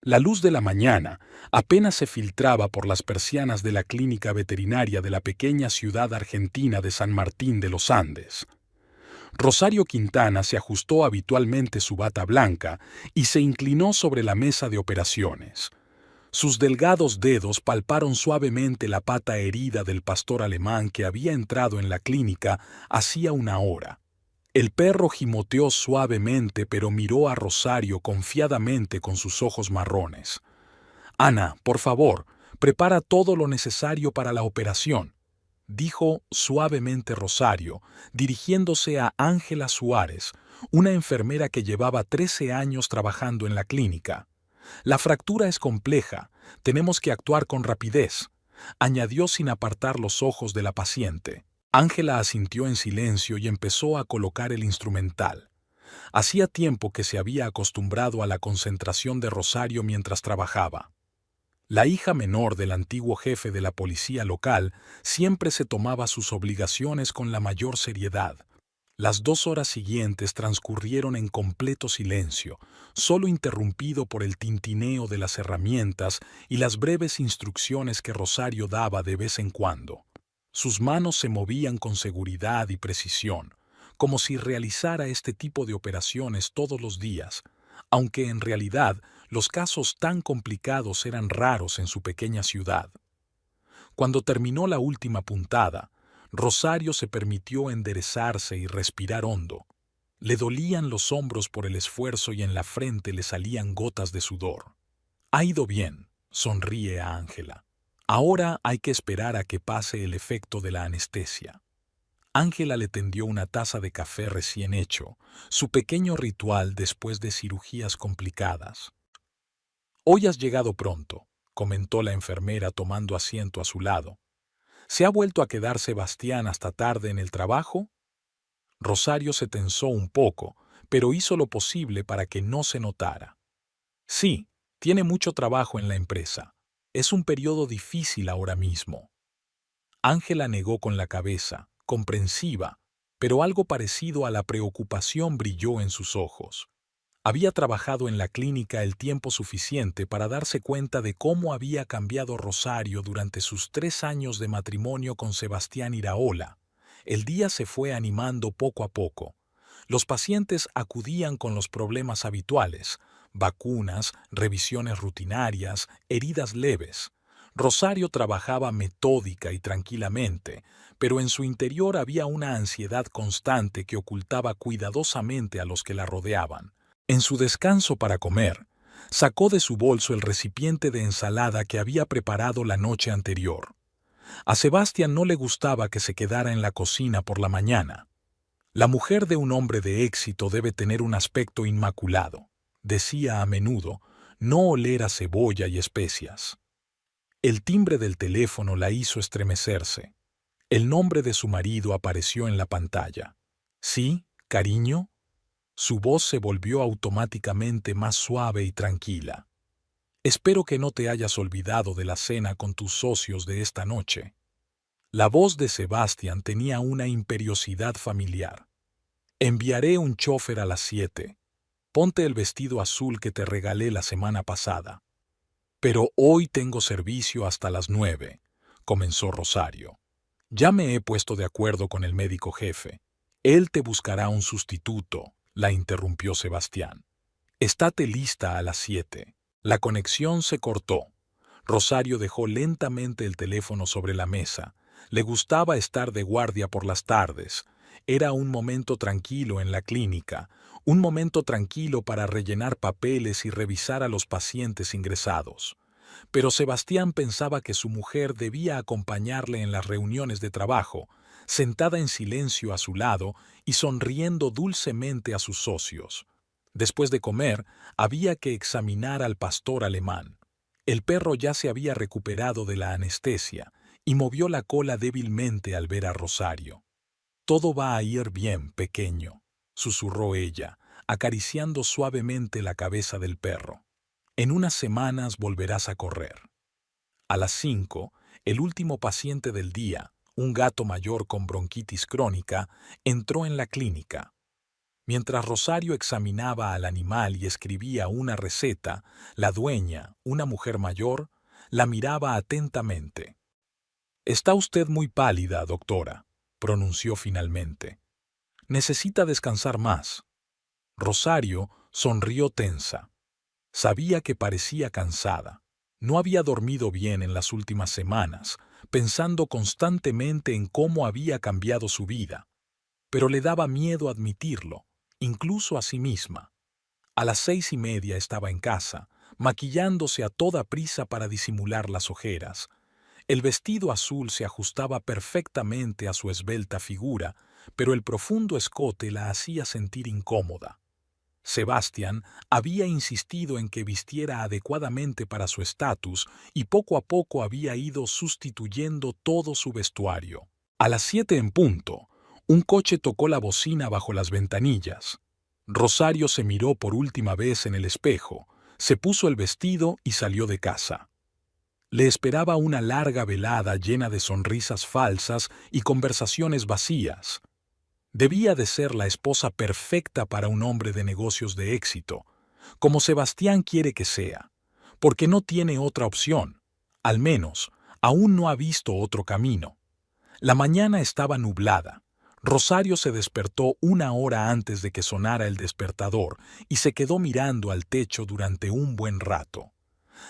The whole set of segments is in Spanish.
La luz de la mañana apenas se filtraba por las persianas de la clínica veterinaria de la pequeña ciudad argentina de San Martín de los Andes. Rosario Quintana se ajustó habitualmente su bata blanca y se inclinó sobre la mesa de operaciones. Sus delgados dedos palparon suavemente la pata herida del pastor alemán que había entrado en la clínica hacía una hora. El perro gimoteó suavemente, pero miró a Rosario confiadamente con sus ojos marrones. «Ana, por favor, prepara todo lo necesario para la operación», dijo suavemente Rosario, dirigiéndose a Ángela Suárez, una enfermera que llevaba 13 años trabajando en la clínica. «La fractura es compleja, tenemos que actuar con rapidez», añadió sin apartar los ojos de la paciente. Ángela asintió en silencio y empezó a colocar el instrumental. Hacía tiempo que se había acostumbrado a la concentración de Rosario mientras trabajaba. La hija menor del antiguo jefe de la policía local siempre se tomaba sus obligaciones con la mayor seriedad. Las 2 horas siguientes transcurrieron en completo silencio, solo interrumpido por el tintineo de las herramientas y las breves instrucciones que Rosario daba de vez en cuando. Sus manos se movían con seguridad y precisión, como si realizara este tipo de operaciones todos los días, aunque en realidad los casos tan complicados eran raros en su pequeña ciudad. Cuando terminó la última puntada, Rosario se permitió enderezarse y respirar hondo. Le dolían los hombros por el esfuerzo y en la frente le salían gotas de sudor. «Ha ido bien», sonríe a Ángela. «Ahora hay que esperar a que pase el efecto de la anestesia». Ángela le tendió una taza de café recién hecho, su pequeño ritual después de cirugías complicadas. «Hoy has llegado pronto», comentó la enfermera tomando asiento a su lado. «¿Se ha vuelto a quedar Sebastián hasta tarde en el trabajo?» Rosario se tensó un poco, pero hizo lo posible para que no se notara. «Sí, tiene mucho trabajo en la empresa. Es un periodo difícil ahora mismo». Ángela negó con la cabeza, comprensiva, pero algo parecido a la preocupación brilló en sus ojos. Había trabajado en la clínica el tiempo suficiente para darse cuenta de cómo había cambiado Rosario durante sus 3 años de matrimonio con Sebastián Iraola. El día se fue animando poco a poco. Los pacientes acudían con los problemas habituales: vacunas, revisiones rutinarias, heridas leves. Rosario trabajaba metódica y tranquilamente, pero en su interior había una ansiedad constante que ocultaba cuidadosamente a los que la rodeaban. En su descanso para comer, sacó de su bolso el recipiente de ensalada que había preparado la noche anterior. A Sebastián no le gustaba que se quedara en la cocina por la mañana. «La mujer de un hombre de éxito debe tener un aspecto inmaculado», decía a menudo, «no oler a cebolla y especias». El timbre del teléfono la hizo estremecerse. El nombre de su marido apareció en la pantalla. «¿Sí, cariño?» Su voz se volvió automáticamente más suave y tranquila. «Espero que no te hayas olvidado de la cena con tus socios de esta noche». La voz de Sebastián tenía una imperiosidad familiar. «Enviaré un chofer a las 7. Ponte el vestido azul que te regalé la semana pasada». «Pero hoy tengo servicio hasta las 9», comenzó Rosario. «Ya me he puesto de acuerdo con el médico jefe. Él te buscará un sustituto», la interrumpió Sebastián. «Estate lista a las 7». La conexión se cortó. Rosario dejó lentamente el teléfono sobre la mesa. Le gustaba estar de guardia por las tardes. Era un momento tranquilo en la clínica, un momento tranquilo para rellenar papeles y revisar a los pacientes ingresados. Pero Sebastián pensaba que su mujer debía acompañarle en las reuniones de trabajo, sentada en silencio a su lado y sonriendo dulcemente a sus socios. Después de comer, había que examinar al pastor alemán. El perro ya se había recuperado de la anestesia y movió la cola débilmente al ver a Rosario. «Todo va a ir bien, pequeño», susurró ella, acariciando suavemente la cabeza del perro. «En unas semanas volverás a correr». A las 5, el último paciente del día, un gato mayor con bronquitis crónica, entró en la clínica. Mientras Rosario examinaba al animal y escribía una receta, la dueña, una mujer mayor, la miraba atentamente. «Está usted muy pálida, doctora», pronunció finalmente. «Necesita descansar más». Rosario sonrió tensa. Sabía que parecía cansada. No había dormido bien en las últimas semanas, pensando constantemente en cómo había cambiado su vida. Pero le daba miedo admitirlo, incluso a sí misma. A las 6:30 estaba en casa, maquillándose a toda prisa para disimular las ojeras. El vestido azul se ajustaba perfectamente a su esbelta figura, pero el profundo escote la hacía sentir incómoda. Sebastián había insistido en que vistiera adecuadamente para su estatus y poco a poco había ido sustituyendo todo su vestuario. A las 7 en punto, un coche tocó la bocina bajo las ventanillas. Rosario se miró por última vez en el espejo, se puso el vestido y salió de casa. Le esperaba una larga velada llena de sonrisas falsas y conversaciones vacías. Debía de ser la esposa perfecta para un hombre de negocios de éxito, como Sebastián quiere que sea, porque no tiene otra opción. Al menos, aún no ha visto otro camino. La mañana estaba nublada. Rosario se despertó 1 hora antes de que sonara el despertador y se quedó mirando al techo durante un buen rato.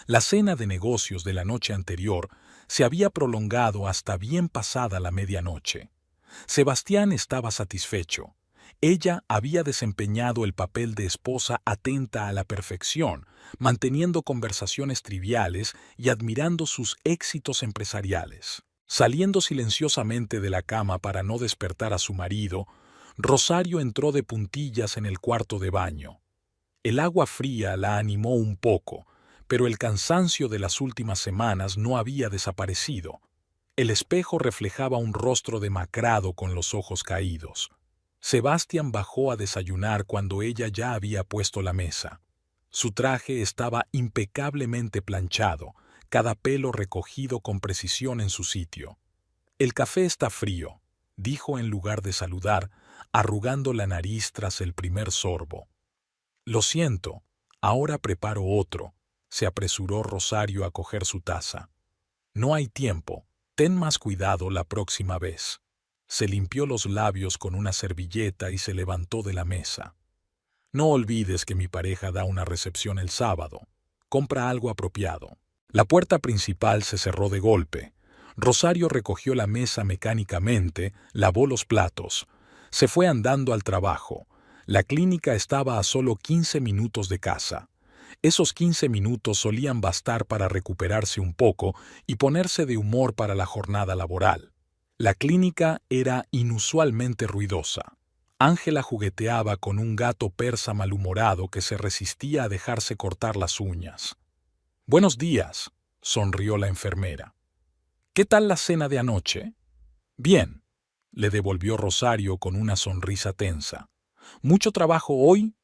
La cena de negocios de la noche anterior se había prolongado hasta bien pasada la medianoche. Sebastián estaba satisfecho. Ella había desempeñado el papel de esposa atenta a la perfección, manteniendo conversaciones triviales y admirando sus éxitos empresariales. Saliendo silenciosamente de la cama para no despertar a su marido, Rosario entró de puntillas en el cuarto de baño. El agua fría la animó un poco, pero el cansancio de las últimas semanas no había desaparecido. El espejo reflejaba un rostro demacrado con los ojos caídos. Sebastián bajó a desayunar cuando ella ya había puesto la mesa. Su traje estaba impecablemente planchado, cada pelo recogido con precisión en su sitio. «El café está frío», dijo en lugar de saludar, arrugando la nariz tras el primer sorbo. «Lo siento, ahora preparo otro», se apresuró Rosario a coger su taza. «No hay tiempo, ten más cuidado la próxima vez». Se limpió los labios con una servilleta y se levantó de la mesa. «No olvides que mi pareja da una recepción el sábado. Compra algo apropiado». La puerta principal se cerró de golpe. Rosario recogió la mesa mecánicamente, lavó los platos. Se fue andando al trabajo. La clínica estaba a solo 15 minutos de casa. Esos 15 minutos solían bastar para recuperarse un poco y ponerse de humor para la jornada laboral. La clínica era inusualmente ruidosa. Ángela jugueteaba con un gato persa malhumorado que se resistía a dejarse cortar las uñas. «Buenos días», sonrió la enfermera. «¿Qué tal la cena de anoche?» «Bien», le devolvió Rosario con una sonrisa tensa. «¿Mucho trabajo hoy?»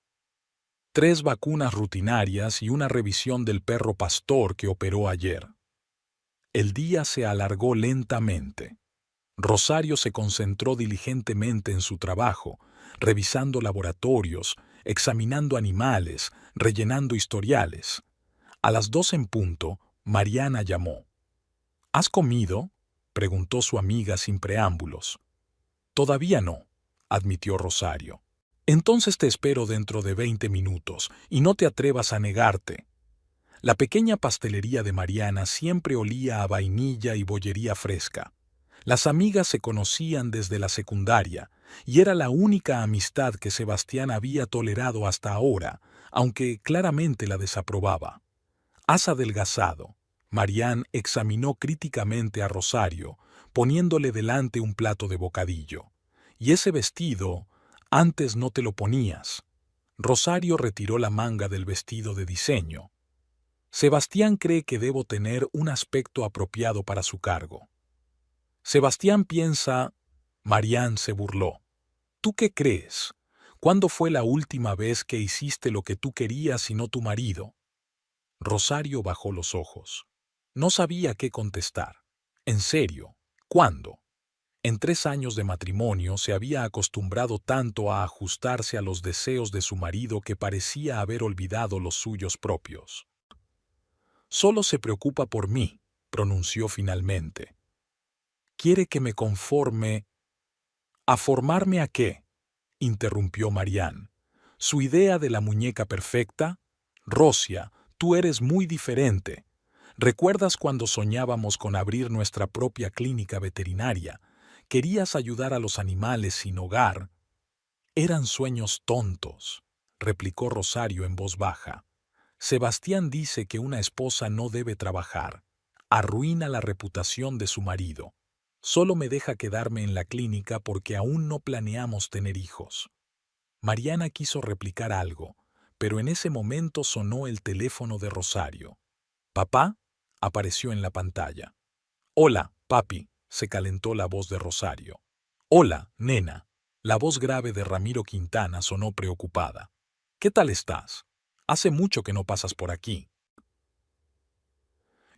3 vacunas rutinarias y una revisión del perro pastor que operó ayer. El día se alargó lentamente. Rosario se concentró diligentemente en su trabajo, revisando laboratorios, examinando animales, rellenando historiales. A las 2 en punto, Mariana llamó. «¿Has comido?», preguntó su amiga sin preámbulos. «Todavía no», admitió Rosario. «Entonces te espero dentro de 20 minutos y no te atrevas a negarte». La pequeña pastelería de Mariana siempre olía a vainilla y bollería fresca. Las amigas se conocían desde la secundaria y era la única amistad que Sebastián había tolerado hasta ahora, aunque claramente la desaprobaba. «Has adelgazado». Marián examinó críticamente a Rosario, poniéndole delante un plato de bocadillo. «Y ese vestido, antes no te lo ponías». Rosario retiró la manga del vestido de diseño. «Sebastián cree que debo tener un aspecto apropiado para su cargo». «Sebastián piensa...». Marián se burló. «¿Tú qué crees? ¿Cuándo fue la última vez que hiciste lo que tú querías y no tu marido?». Rosario bajó los ojos. No sabía qué contestar. «¿En serio? ¿Cuándo?». En 3 años de matrimonio se había acostumbrado tanto a ajustarse a los deseos de su marido que parecía haber olvidado los suyos propios. «Solo se preocupa por mí», pronunció finalmente. «¿Quiere que me conforme?» «¿A formarme a qué?», interrumpió Marianne. «¿Su idea de la muñeca perfecta? Rosia, tú eres muy diferente. ¿Recuerdas cuando soñábamos con abrir nuestra propia clínica veterinaria? Querías ayudar a los animales sin hogar». «Eran sueños tontos», replicó Rosario en voz baja. «Sebastián dice que una esposa no debe trabajar. Arruina la reputación de su marido. Solo me deja quedarme en la clínica porque aún no planeamos tener hijos». Mariana quiso replicar algo, pero en ese momento sonó el teléfono de Rosario. «¿Papá?», apareció en la pantalla. «Hola, papi», se calentó la voz de Rosario. «Hola, nena». La voz grave de Ramiro Quintana sonó preocupada. «¿Qué tal estás? Hace mucho que no pasas por aquí».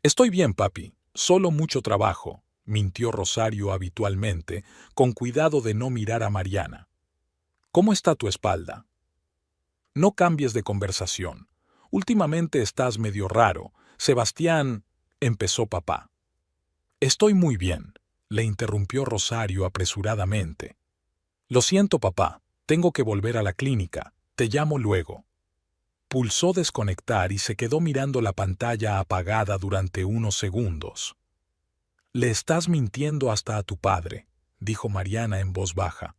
«Estoy bien, papi, solo mucho trabajo», mintió Rosario habitualmente, con cuidado de no mirar a Mariana. «¿Cómo está tu espalda?» «No cambies de conversación. Últimamente estás medio raro. Sebastián», empezó papá. «Estoy muy bien», le interrumpió Rosario apresuradamente. «Lo siento, papá, tengo que volver a la clínica. Te llamo luego». Pulsó desconectar y se quedó mirando la pantalla apagada durante unos segundos. «Le estás mintiendo hasta a tu padre», dijo Mariana en voz baja.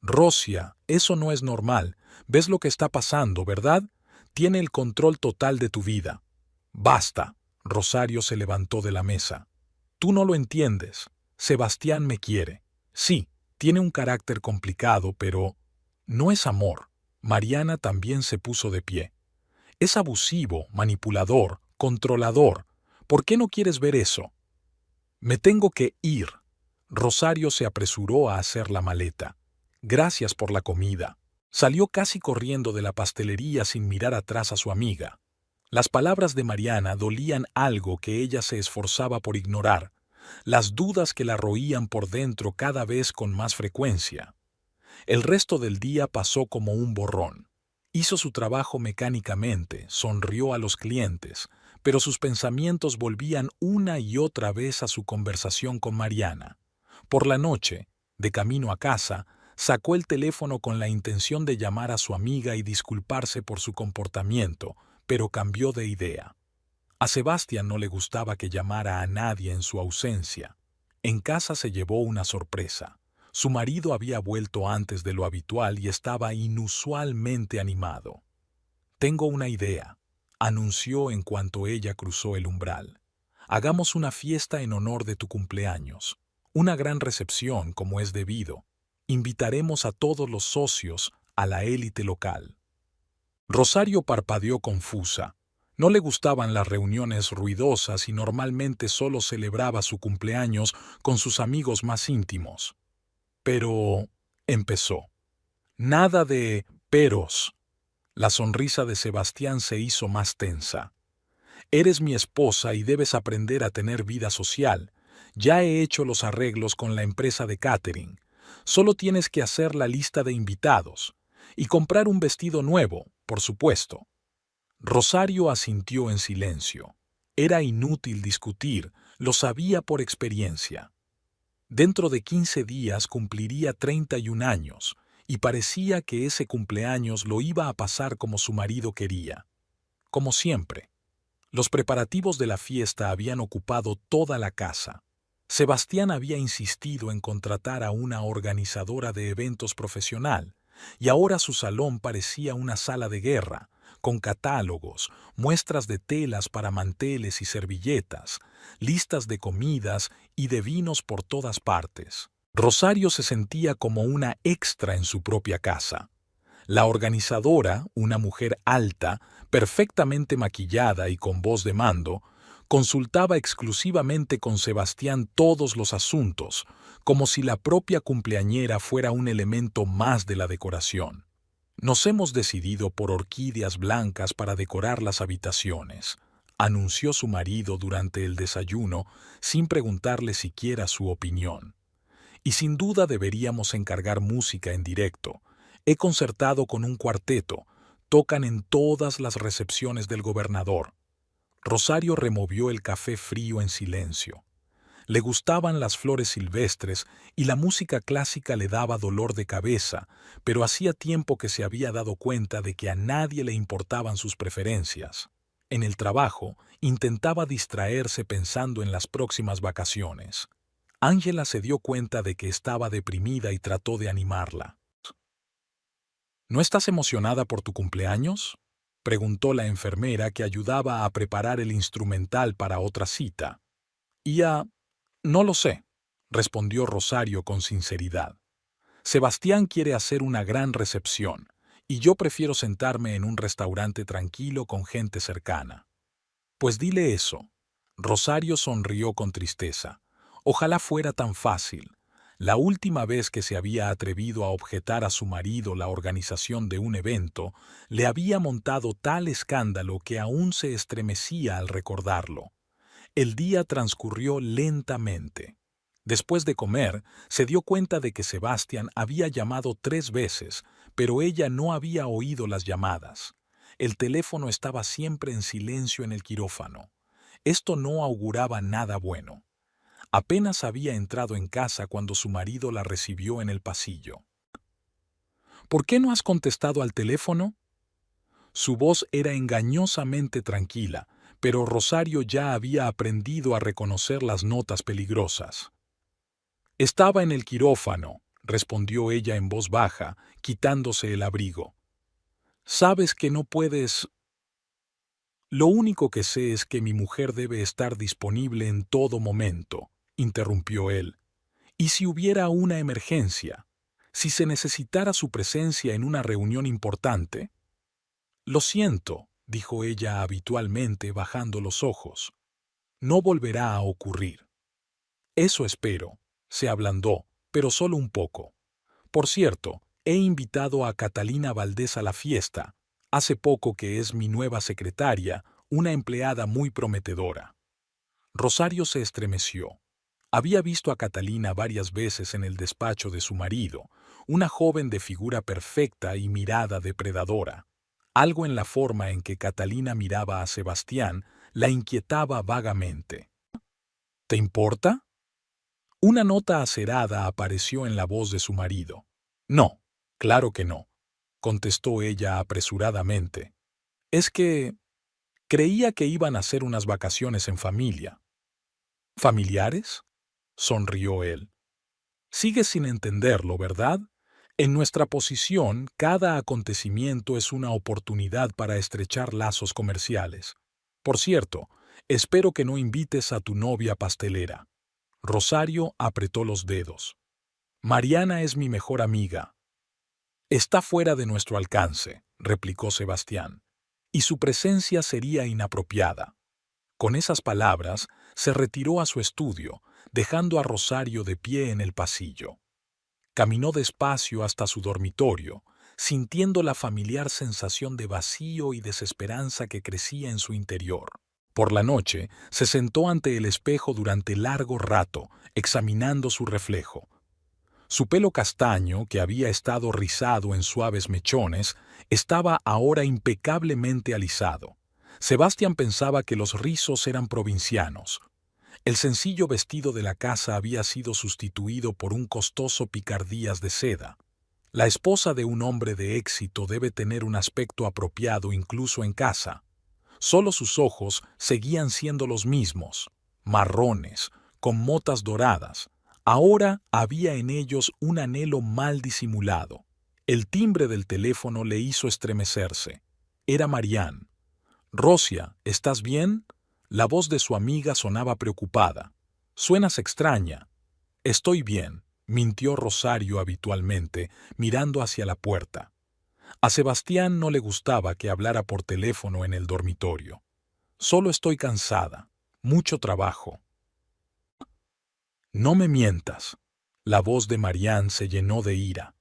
«Rosia, eso no es normal. ¿Ves lo que está pasando, verdad? Tiene el control total de tu vida». «Basta», Rosario se levantó de la mesa. «Tú no lo entiendes. Sebastián me quiere. Sí, tiene un carácter complicado, pero no es amor». Mariana también se puso de pie. «Es abusivo, manipulador, controlador. ¿Por qué no quieres ver eso?» «Me tengo que ir». Rosario se apresuró a hacer la maleta. «Gracias por la comida». Salió casi corriendo de la pastelería sin mirar atrás a su amiga. Las palabras de Mariana dolían algo que ella se esforzaba por ignorar, las dudas que la roían por dentro cada vez con más frecuencia. El resto del día pasó como un borrón. Hizo su trabajo mecánicamente, sonrió a los clientes, pero sus pensamientos volvían una y otra vez a su conversación con Mariana. Por la noche, de camino a casa, sacó el teléfono con la intención de llamar a su amiga y disculparse por su comportamiento, pero cambió de idea. A Sebastián no le gustaba que llamara a nadie en su ausencia. En casa se llevó una sorpresa. Su marido había vuelto antes de lo habitual y estaba inusualmente animado. «Tengo una idea», anunció en cuanto ella cruzó el umbral. «Hagamos una fiesta en honor de tu cumpleaños. Una gran recepción, como es debido. Invitaremos a todos los socios, a la élite local». Rosario parpadeó confusa. No le gustaban las reuniones ruidosas y normalmente solo celebraba su cumpleaños con sus amigos más íntimos. «Pero», empezó. «Nada de peros». La sonrisa de Sebastián se hizo más tensa. «Eres mi esposa y debes aprender a tener vida social. Ya he hecho los arreglos con la empresa de catering. Solo tienes que hacer la lista de invitados. Y comprar un vestido nuevo, por supuesto». Rosario asintió en silencio. Era inútil discutir, lo sabía por experiencia. Dentro de 15 días cumpliría 31 años, y parecía que ese cumpleaños lo iba a pasar como su marido quería. Como siempre. Los preparativos de la fiesta habían ocupado toda la casa. Sebastián había insistido en contratar a una organizadora de eventos profesional, y ahora su salón parecía una sala de guerra, con catálogos, muestras de telas para manteles y servilletas, listas de comidas y de vinos por todas partes. Rosario se sentía como una extra en su propia casa. La organizadora, una mujer alta, perfectamente maquillada y con voz de mando, consultaba exclusivamente con Sebastián todos los asuntos, como si la propia cumpleañera fuera un elemento más de la decoración. «Nos hemos decidido por orquídeas blancas para decorar las habitaciones», anunció su marido durante el desayuno sin preguntarle siquiera su opinión. Y sin duda deberíamos encargar música en directo. He concertado con un cuarteto. Tocan en todas las recepciones del gobernador. Rosario removió el café frío en silencio. Le gustaban las flores silvestres y la música clásica le daba dolor de cabeza, pero hacía tiempo que se había dado cuenta de que a nadie le importaban sus preferencias. En el trabajo, intentaba distraerse pensando en las próximas vacaciones. Ángela se dio cuenta de que estaba deprimida y trató de animarla. ¿No estás emocionada por tu cumpleaños?, preguntó la enfermera que ayudaba a preparar el instrumental para otra cita. No lo sé, respondió Rosario con sinceridad. Sebastián quiere hacer una gran recepción, y yo prefiero sentarme en un restaurante tranquilo con gente cercana. Pues dile eso. Rosario sonrió con tristeza. Ojalá fuera tan fácil. La última vez que se había atrevido a objetar a su marido la organización de un evento, le había montado tal escándalo que aún se estremecía al recordarlo. El día transcurrió lentamente. Después de comer, se dio cuenta de que Sebastián había llamado 3 veces, pero ella no había oído las llamadas. El teléfono estaba siempre en silencio en el quirófano. Esto no auguraba nada bueno. Apenas había entrado en casa cuando su marido la recibió en el pasillo. ¿Por qué no has contestado al teléfono? Su voz era engañosamente tranquila, pero Rosario ya había aprendido a reconocer las notas peligrosas. Estaba en el quirófano, respondió ella en voz baja, quitándose el abrigo. Sabes que no puedes... Lo único que sé es que mi mujer debe estar disponible en todo momento, interrumpió él. ¿Y si hubiera una emergencia? ¿Si se necesitara su presencia en una reunión importante? Lo siento, dijo ella habitualmente bajando los ojos. No volverá a ocurrir. Eso espero. Se ablandó, pero solo un poco. Por cierto, he invitado a Catalina Valdés a la fiesta. Hace poco que es mi nueva secretaria, una empleada muy prometedora. Rosario se estremeció. Había visto a Catalina varias veces en el despacho de su marido, una joven de figura perfecta y mirada depredadora. Algo en la forma en que Catalina miraba a Sebastián la inquietaba vagamente. ¿Te importa? Una nota acerada apareció en la voz de su marido. No, claro que no, contestó ella apresuradamente. Es que creía que iban a hacer unas vacaciones en familia. ¿Familiares? Sonrió él. Sigues sin entenderlo, ¿verdad? En nuestra posición, cada acontecimiento es una oportunidad para estrechar lazos comerciales. Por cierto, espero que no invites a tu novia pastelera. Rosario apretó los dedos. Mariana es mi mejor amiga. Está fuera de nuestro alcance, replicó Sebastián, y su presencia sería inapropiada. Con esas palabras, se retiró a su estudio, dejando a Rosario de pie en el pasillo. Caminó despacio hasta su dormitorio, sintiendo la familiar sensación de vacío y desesperanza que crecía en su interior. Por la noche, se sentó ante el espejo durante largo rato, examinando su reflejo. Su pelo castaño, que había estado rizado en suaves mechones, estaba ahora impecablemente alisado. Sebastián pensaba que los rizos eran provincianos. El sencillo vestido de la casa había sido sustituido por un costoso picardías de seda. La esposa de un hombre de éxito debe tener un aspecto apropiado incluso en casa. Solo sus ojos seguían siendo los mismos, marrones, con motas doradas. Ahora había en ellos un anhelo mal disimulado. El timbre del teléfono le hizo estremecerse. Era Marián. «Rosia, ¿estás bien?» La voz de su amiga sonaba preocupada. «Suenas extraña». «Estoy bien», mintió Rosario habitualmente, mirando hacia la puerta. A Sebastián no le gustaba que hablara por teléfono en el dormitorio. «Solo estoy cansada. Mucho trabajo». «No me mientas». La voz de Marián se llenó de ira.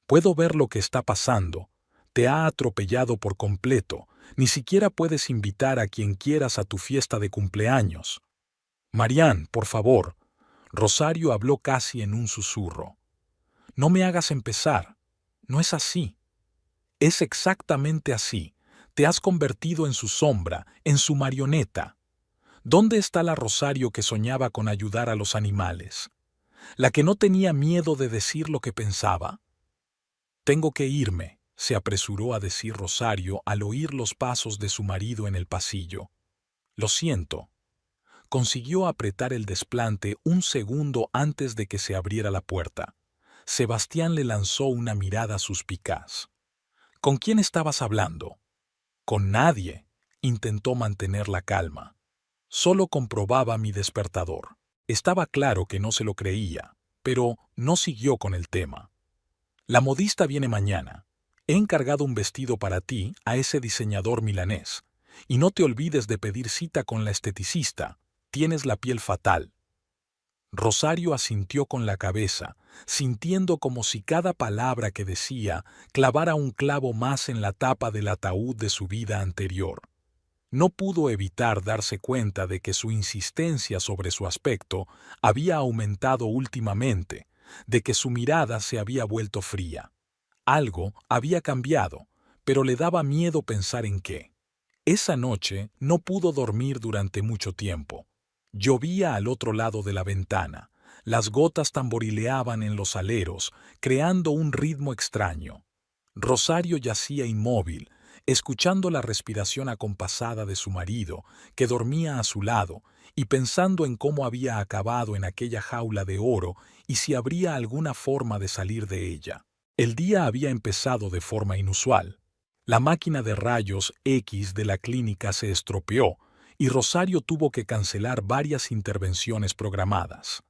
«Puedo ver lo que está pasando. Te ha atropellado por completo. Ni siquiera puedes invitar a quien quieras a tu fiesta de cumpleaños». «Marián, por favor». Rosario habló casi en un susurro. No me hagas empezar. No es así. Es exactamente así. Te has convertido en su sombra, en su marioneta. ¿Dónde está la Rosario que soñaba con ayudar a los animales? ¿La que no tenía miedo de decir lo que pensaba? Tengo que irme, se apresuró a decir Rosario al oír los pasos de su marido en el pasillo. Lo siento. Consiguió apretar el desplante un segundo antes de que se abriera la puerta. Sebastián le lanzó una mirada suspicaz. ¿Con quién estabas hablando? Con nadie. Intentó mantener la calma. Solo comprobaba mi despertador. Estaba claro que no se lo creía, pero no siguió con el tema. La modista viene mañana. He encargado un vestido para ti a ese diseñador milanés. Y no te olvides de pedir cita con la esteticista. Tienes la piel fatal. Rosario asintió con la cabeza, sintiendo como si cada palabra que decía clavara un clavo más en la tapa del ataúd de su vida anterior. No pudo evitar darse cuenta de que su insistencia sobre su aspecto había aumentado últimamente, de que su mirada se había vuelto fría. Algo había cambiado, pero le daba miedo pensar en qué. Esa noche no pudo dormir durante mucho tiempo. Llovía al otro lado de la ventana. Las gotas tamborileaban en los aleros, creando un ritmo extraño. Rosario yacía inmóvil, escuchando la respiración acompasada de su marido, que dormía a su lado, y pensando en cómo había acabado en aquella jaula de oro y si habría alguna forma de salir de ella. El día había empezado de forma inusual. La máquina de rayos X de la clínica se estropeó y Rosario tuvo que cancelar varias intervenciones programadas.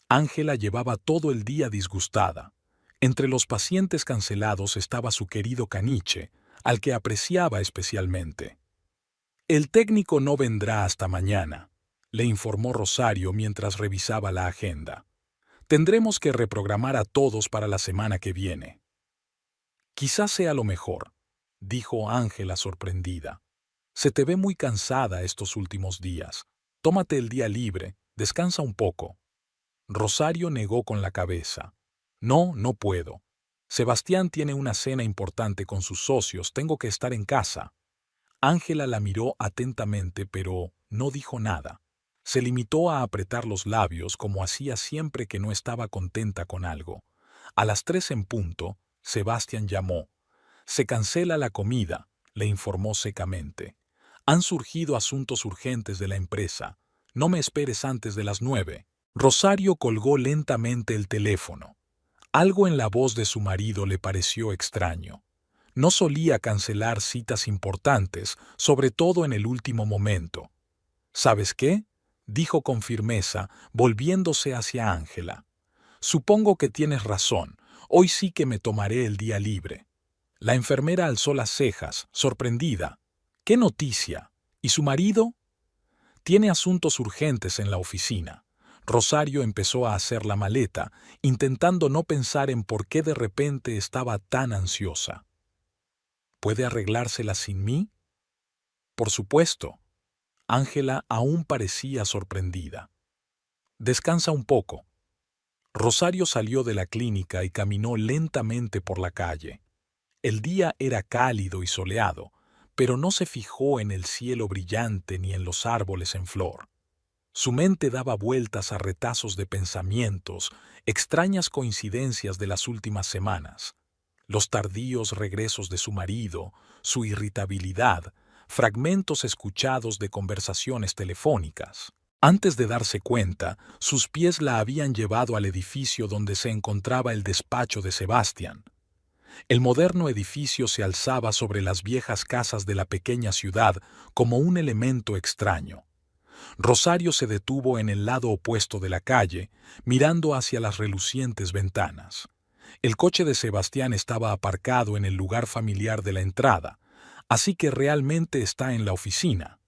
Ángela llevaba todo el día disgustada. Entre los pacientes cancelados estaba su querido Caniche, al que apreciaba especialmente. El técnico no vendrá hasta mañana, le informó Rosario mientras revisaba la agenda. Tendremos que reprogramar a todos para la semana que viene. Quizás sea lo mejor, dijo Ángela sorprendida. Se te ve muy cansada estos últimos días. Tómate el día libre, descansa un poco. Rosario negó con la cabeza. No, no puedo. Sebastián tiene una cena importante con sus socios, tengo que estar en casa. Ángela la miró atentamente, pero no dijo nada. Se limitó a apretar los labios como hacía siempre que no estaba contenta con algo. A las 3 en punto, Sebastián llamó. Se cancela la comida, le informó secamente. Han surgido asuntos urgentes de la empresa. No me esperes antes de las 9. Rosario colgó lentamente el teléfono. Algo en la voz de su marido le pareció extraño. No solía cancelar citas importantes, sobre todo en el último momento. ¿Sabes qué?, dijo con firmeza, volviéndose hacia Ángela. Supongo que tienes razón. Hoy sí que me tomaré el día libre. La enfermera alzó las cejas, sorprendida. ¿Qué noticia? ¿Y su marido? Tiene asuntos urgentes en la oficina. Rosario empezó a hacer la maleta, intentando no pensar en por qué de repente estaba tan ansiosa. ¿Puede arreglársela sin mí? Por supuesto. Ángela aún parecía sorprendida. Descansa un poco. Rosario salió de la clínica y caminó lentamente por la calle. El día era cálido y soleado, pero no se fijó en el cielo brillante ni en los árboles en flor. Su mente daba vueltas a retazos de pensamientos, extrañas coincidencias de las últimas semanas. Los tardíos regresos de su marido, su irritabilidad, fragmentos escuchados de conversaciones telefónicas. Antes de darse cuenta, sus pies la habían llevado al edificio donde se encontraba el despacho de Sebastián. El moderno edificio se alzaba sobre las viejas casas de la pequeña ciudad como un elemento extraño. Rosario se detuvo en el lado opuesto de la calle, mirando hacia las relucientes ventanas. El coche de Sebastián estaba aparcado en el lugar familiar de la entrada, así que realmente está en la oficina.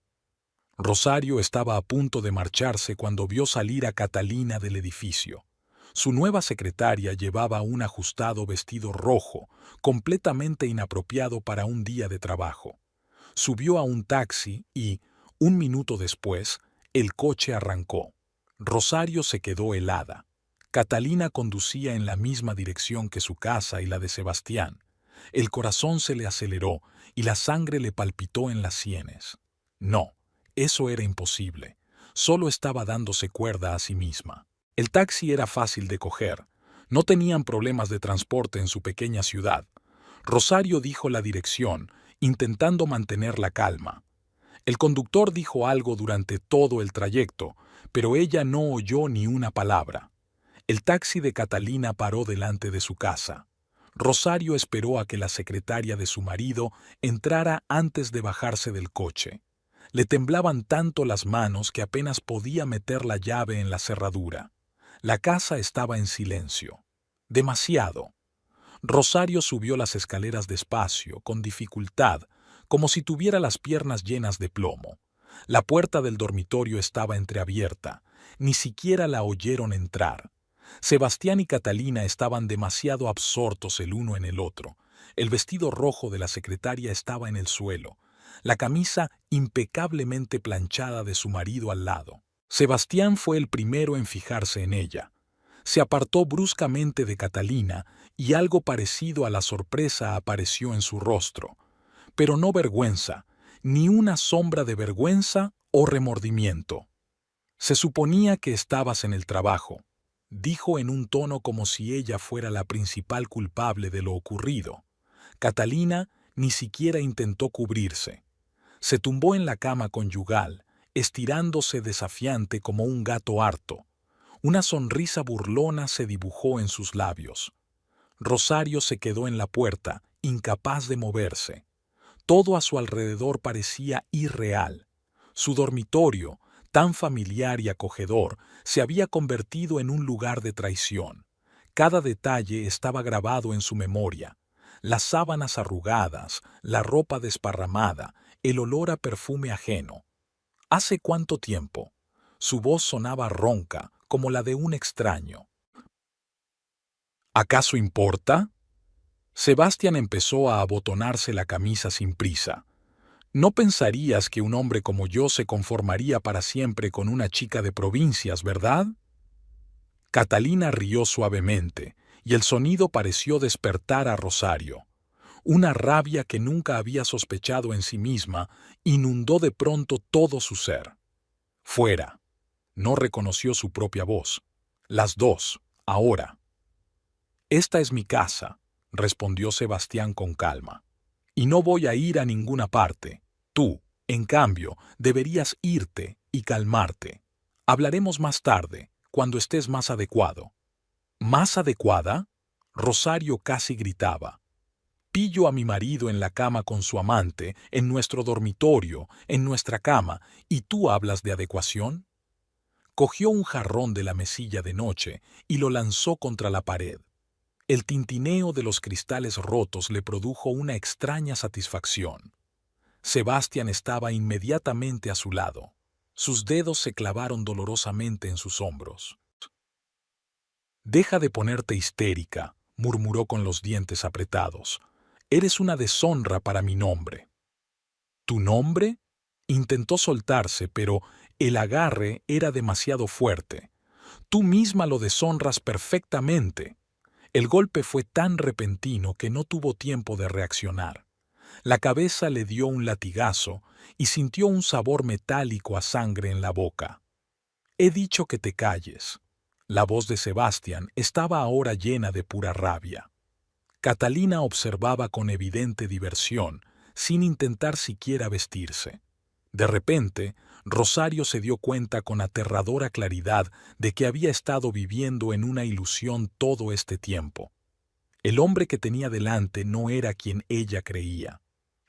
Rosario estaba a punto de marcharse cuando vio salir a Catalina del edificio. Su nueva secretaria llevaba un ajustado vestido rojo, completamente inapropiado para un día de trabajo. Subió a un taxi y, un minuto después, el coche arrancó. Rosario se quedó helada. Catalina conducía en la misma dirección que su casa y la de Sebastián. El corazón se le aceleró y la sangre le palpitó en las sienes. No, eso era imposible. Solo estaba dándose cuerda a sí misma. El taxi era fácil de coger. No tenían problemas de transporte en su pequeña ciudad. Rosario dijo la dirección, intentando mantener la calma. El conductor dijo algo durante todo el trayecto, pero ella no oyó ni una palabra. El taxi de Catalina paró delante de su casa. Rosario esperó a que la secretaria de su marido entrara antes de bajarse del coche. Le temblaban tanto las manos que apenas podía meter la llave en la cerradura. La casa estaba en silencio. Demasiado. Rosario subió las escaleras despacio, con dificultad, como si tuviera las piernas llenas de plomo. La puerta del dormitorio estaba entreabierta. Ni siquiera la oyeron entrar. Sebastián y Catalina estaban demasiado absortos el uno en el otro. El vestido rojo de la secretaria estaba en el suelo, la camisa impecablemente planchada de su marido al lado. Sebastián fue el primero en fijarse en ella. Se apartó bruscamente de Catalina y algo parecido a la sorpresa apareció en su rostro. Pero no vergüenza, ni una sombra de vergüenza o remordimiento. Se suponía que estabas en el trabajo, dijo en un tono como si ella fuera la principal culpable de lo ocurrido. Catalina ni siquiera intentó cubrirse. Se tumbó en la cama conyugal, estirándose desafiante como un gato harto. Una sonrisa burlona se dibujó en sus labios. Rosario se quedó en la puerta, incapaz de moverse. Todo a su alrededor parecía irreal. Su dormitorio, tan familiar y acogedor, se había convertido en un lugar de traición. Cada detalle estaba grabado en su memoria. Las sábanas arrugadas, la ropa desparramada, el olor a perfume ajeno. ¿Hace cuánto tiempo? Su voz sonaba ronca, como la de un extraño. ¿Acaso importa? Sebastián empezó a abotonarse la camisa sin prisa. No pensarías que un hombre como yo se conformaría para siempre con una chica de provincias, ¿verdad? Catalina rió suavemente, y el sonido pareció despertar a Rosario. Una rabia que nunca había sospechado en sí misma inundó de pronto todo su ser. Fuera. No reconoció su propia voz. Las dos, ahora. Esta es mi casa, respondió Sebastián con calma. Y no voy a ir a ninguna parte. Tú, en cambio, deberías irte y calmarte. Hablaremos más tarde, cuando estés más adecuado. ¿Más adecuada? Rosario casi gritaba. Pillo a mi marido en la cama con su amante, en nuestro dormitorio, en nuestra cama, ¿y tú hablas de adecuación? Cogió un jarrón de la mesilla de noche y lo lanzó contra la pared. El tintineo de los cristales rotos le produjo una extraña satisfacción. Sebastián estaba inmediatamente a su lado. Sus dedos se clavaron dolorosamente en sus hombros. «Deja de ponerte histérica», murmuró con los dientes apretados. «Eres una deshonra para mi nombre». «¿Tu nombre?» Intentó soltarse, pero el agarre era demasiado fuerte. «Tú misma lo deshonras perfectamente». El golpe fue tan repentino que no tuvo tiempo de reaccionar. La cabeza le dio un latigazo y sintió un sabor metálico a sangre en la boca. «He dicho que te calles». La voz de Sebastián estaba ahora llena de pura rabia. Catalina observaba con evidente diversión, sin intentar siquiera vestirse. De repente, Rosario se dio cuenta con aterradora claridad de que había estado viviendo en una ilusión todo este tiempo. El hombre que tenía delante no era quien ella creía.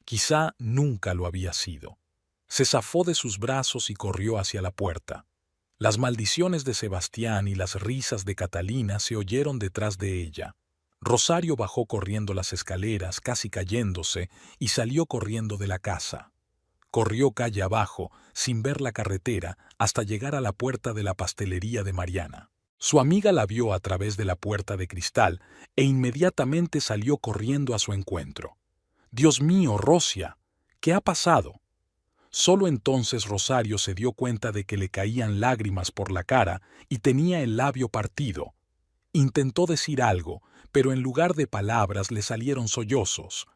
Quizá nunca lo había sido. Se zafó de sus brazos y corrió hacia la puerta. Las maldiciones de Sebastián y las risas de Catalina se oyeron detrás de ella. Rosario bajó corriendo las escaleras, casi cayéndose, y salió corriendo de la casa. Corrió calle abajo, sin ver la carretera, hasta llegar a la puerta de la pastelería de Mariana. Su amiga la vio a través de la puerta de cristal e inmediatamente salió corriendo a su encuentro. «Dios mío, Rosia, ¿qué ha pasado?» Solo entonces Rosario se dio cuenta de que le caían lágrimas por la cara y tenía el labio partido. Intentó decir algo, pero en lugar de palabras le salieron sollozos.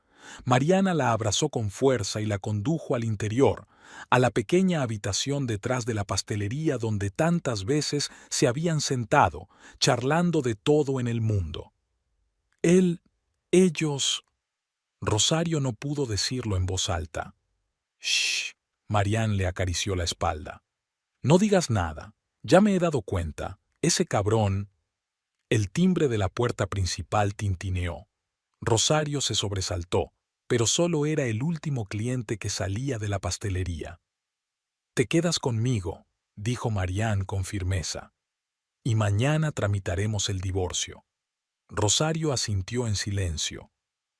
Mariana la abrazó con fuerza y la condujo al interior, a la pequeña habitación detrás de la pastelería donde tantas veces se habían sentado, charlando de todo en el mundo. Ellos... Rosario no pudo decirlo en voz alta. «Shh», Marian le acarició la espalda. «No digas nada. Ya me he dado cuenta. Ese cabrón...» El timbre de la puerta principal tintineó. Rosario se sobresaltó, pero solo era el último cliente que salía de la pastelería. «Te quedas conmigo», dijo Marian con firmeza. «Y mañana tramitaremos el divorcio». Rosario asintió en silencio.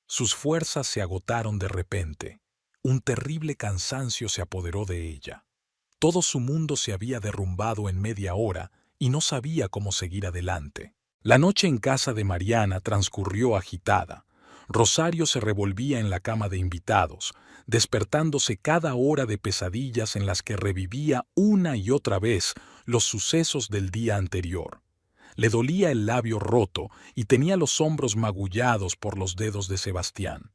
Sus fuerzas se agotaron de repente. Un terrible cansancio se apoderó de ella. Todo su mundo se había derrumbado en media hora y no sabía cómo seguir adelante. La noche en casa de Mariana transcurrió agitada. Rosario se revolvía en la cama de invitados, despertándose cada hora de pesadillas en las que revivía una y otra vez los sucesos del día anterior. Le dolía el labio roto y tenía los hombros magullados por los dedos de Sebastián.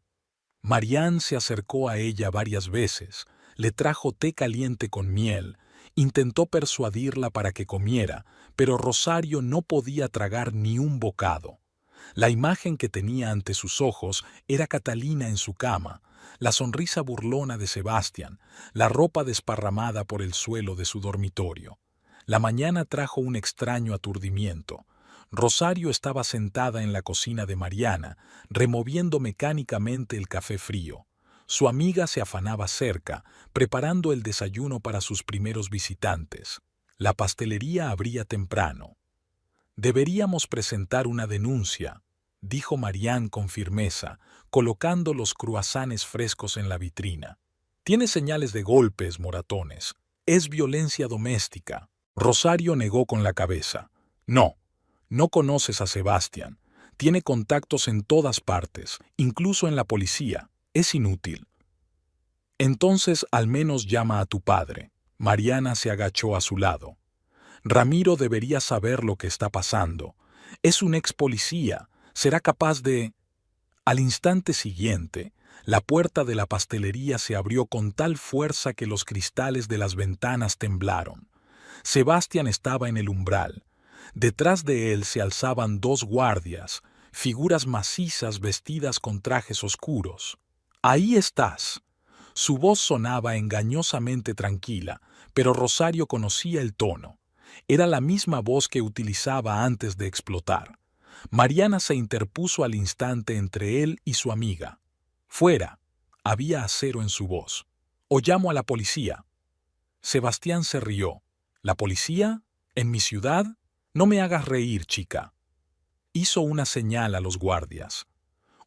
Marian se acercó a ella varias veces, le trajo té caliente con miel, intentó persuadirla para que comiera, pero Rosario no podía tragar ni un bocado. La imagen que tenía ante sus ojos era Catalina en su cama, la sonrisa burlona de Sebastián, la ropa desparramada por el suelo de su dormitorio. La mañana trajo un extraño aturdimiento. Rosario estaba sentada en la cocina de Mariana, removiendo mecánicamente el café frío. Su amiga se afanaba cerca, preparando el desayuno para sus primeros visitantes. La pastelería abría temprano. «Deberíamos presentar una denuncia», dijo Marian con firmeza, colocando los cruasanes frescos en la vitrina. «Tiene señales de golpes, moratones. Es violencia doméstica». Rosario negó con la cabeza. No conoces a Sebastián. Tiene contactos en todas partes, incluso en la policía. Es inútil». «Entonces al menos llama a tu padre». Mariana se agachó a su lado. «Ramiro debería saber lo que está pasando. Es un ex policía. Será capaz de...» Al instante siguiente, la puerta de la pastelería se abrió con tal fuerza que los cristales de las ventanas temblaron. Sebastián estaba en el umbral. Detrás de él se alzaban dos guardias, figuras macizas vestidas con trajes oscuros. «Ahí estás». Su voz sonaba engañosamente tranquila, pero Rosario conocía el tono. Era la misma voz que utilizaba antes de explotar. Mariana se interpuso al instante entre él y su amiga. «Fuera», había acero en su voz. «O llamo a la policía». Sebastián se rió. «¿La policía? ¿En mi ciudad? No me hagas reír, chica». Hizo una señal a los guardias.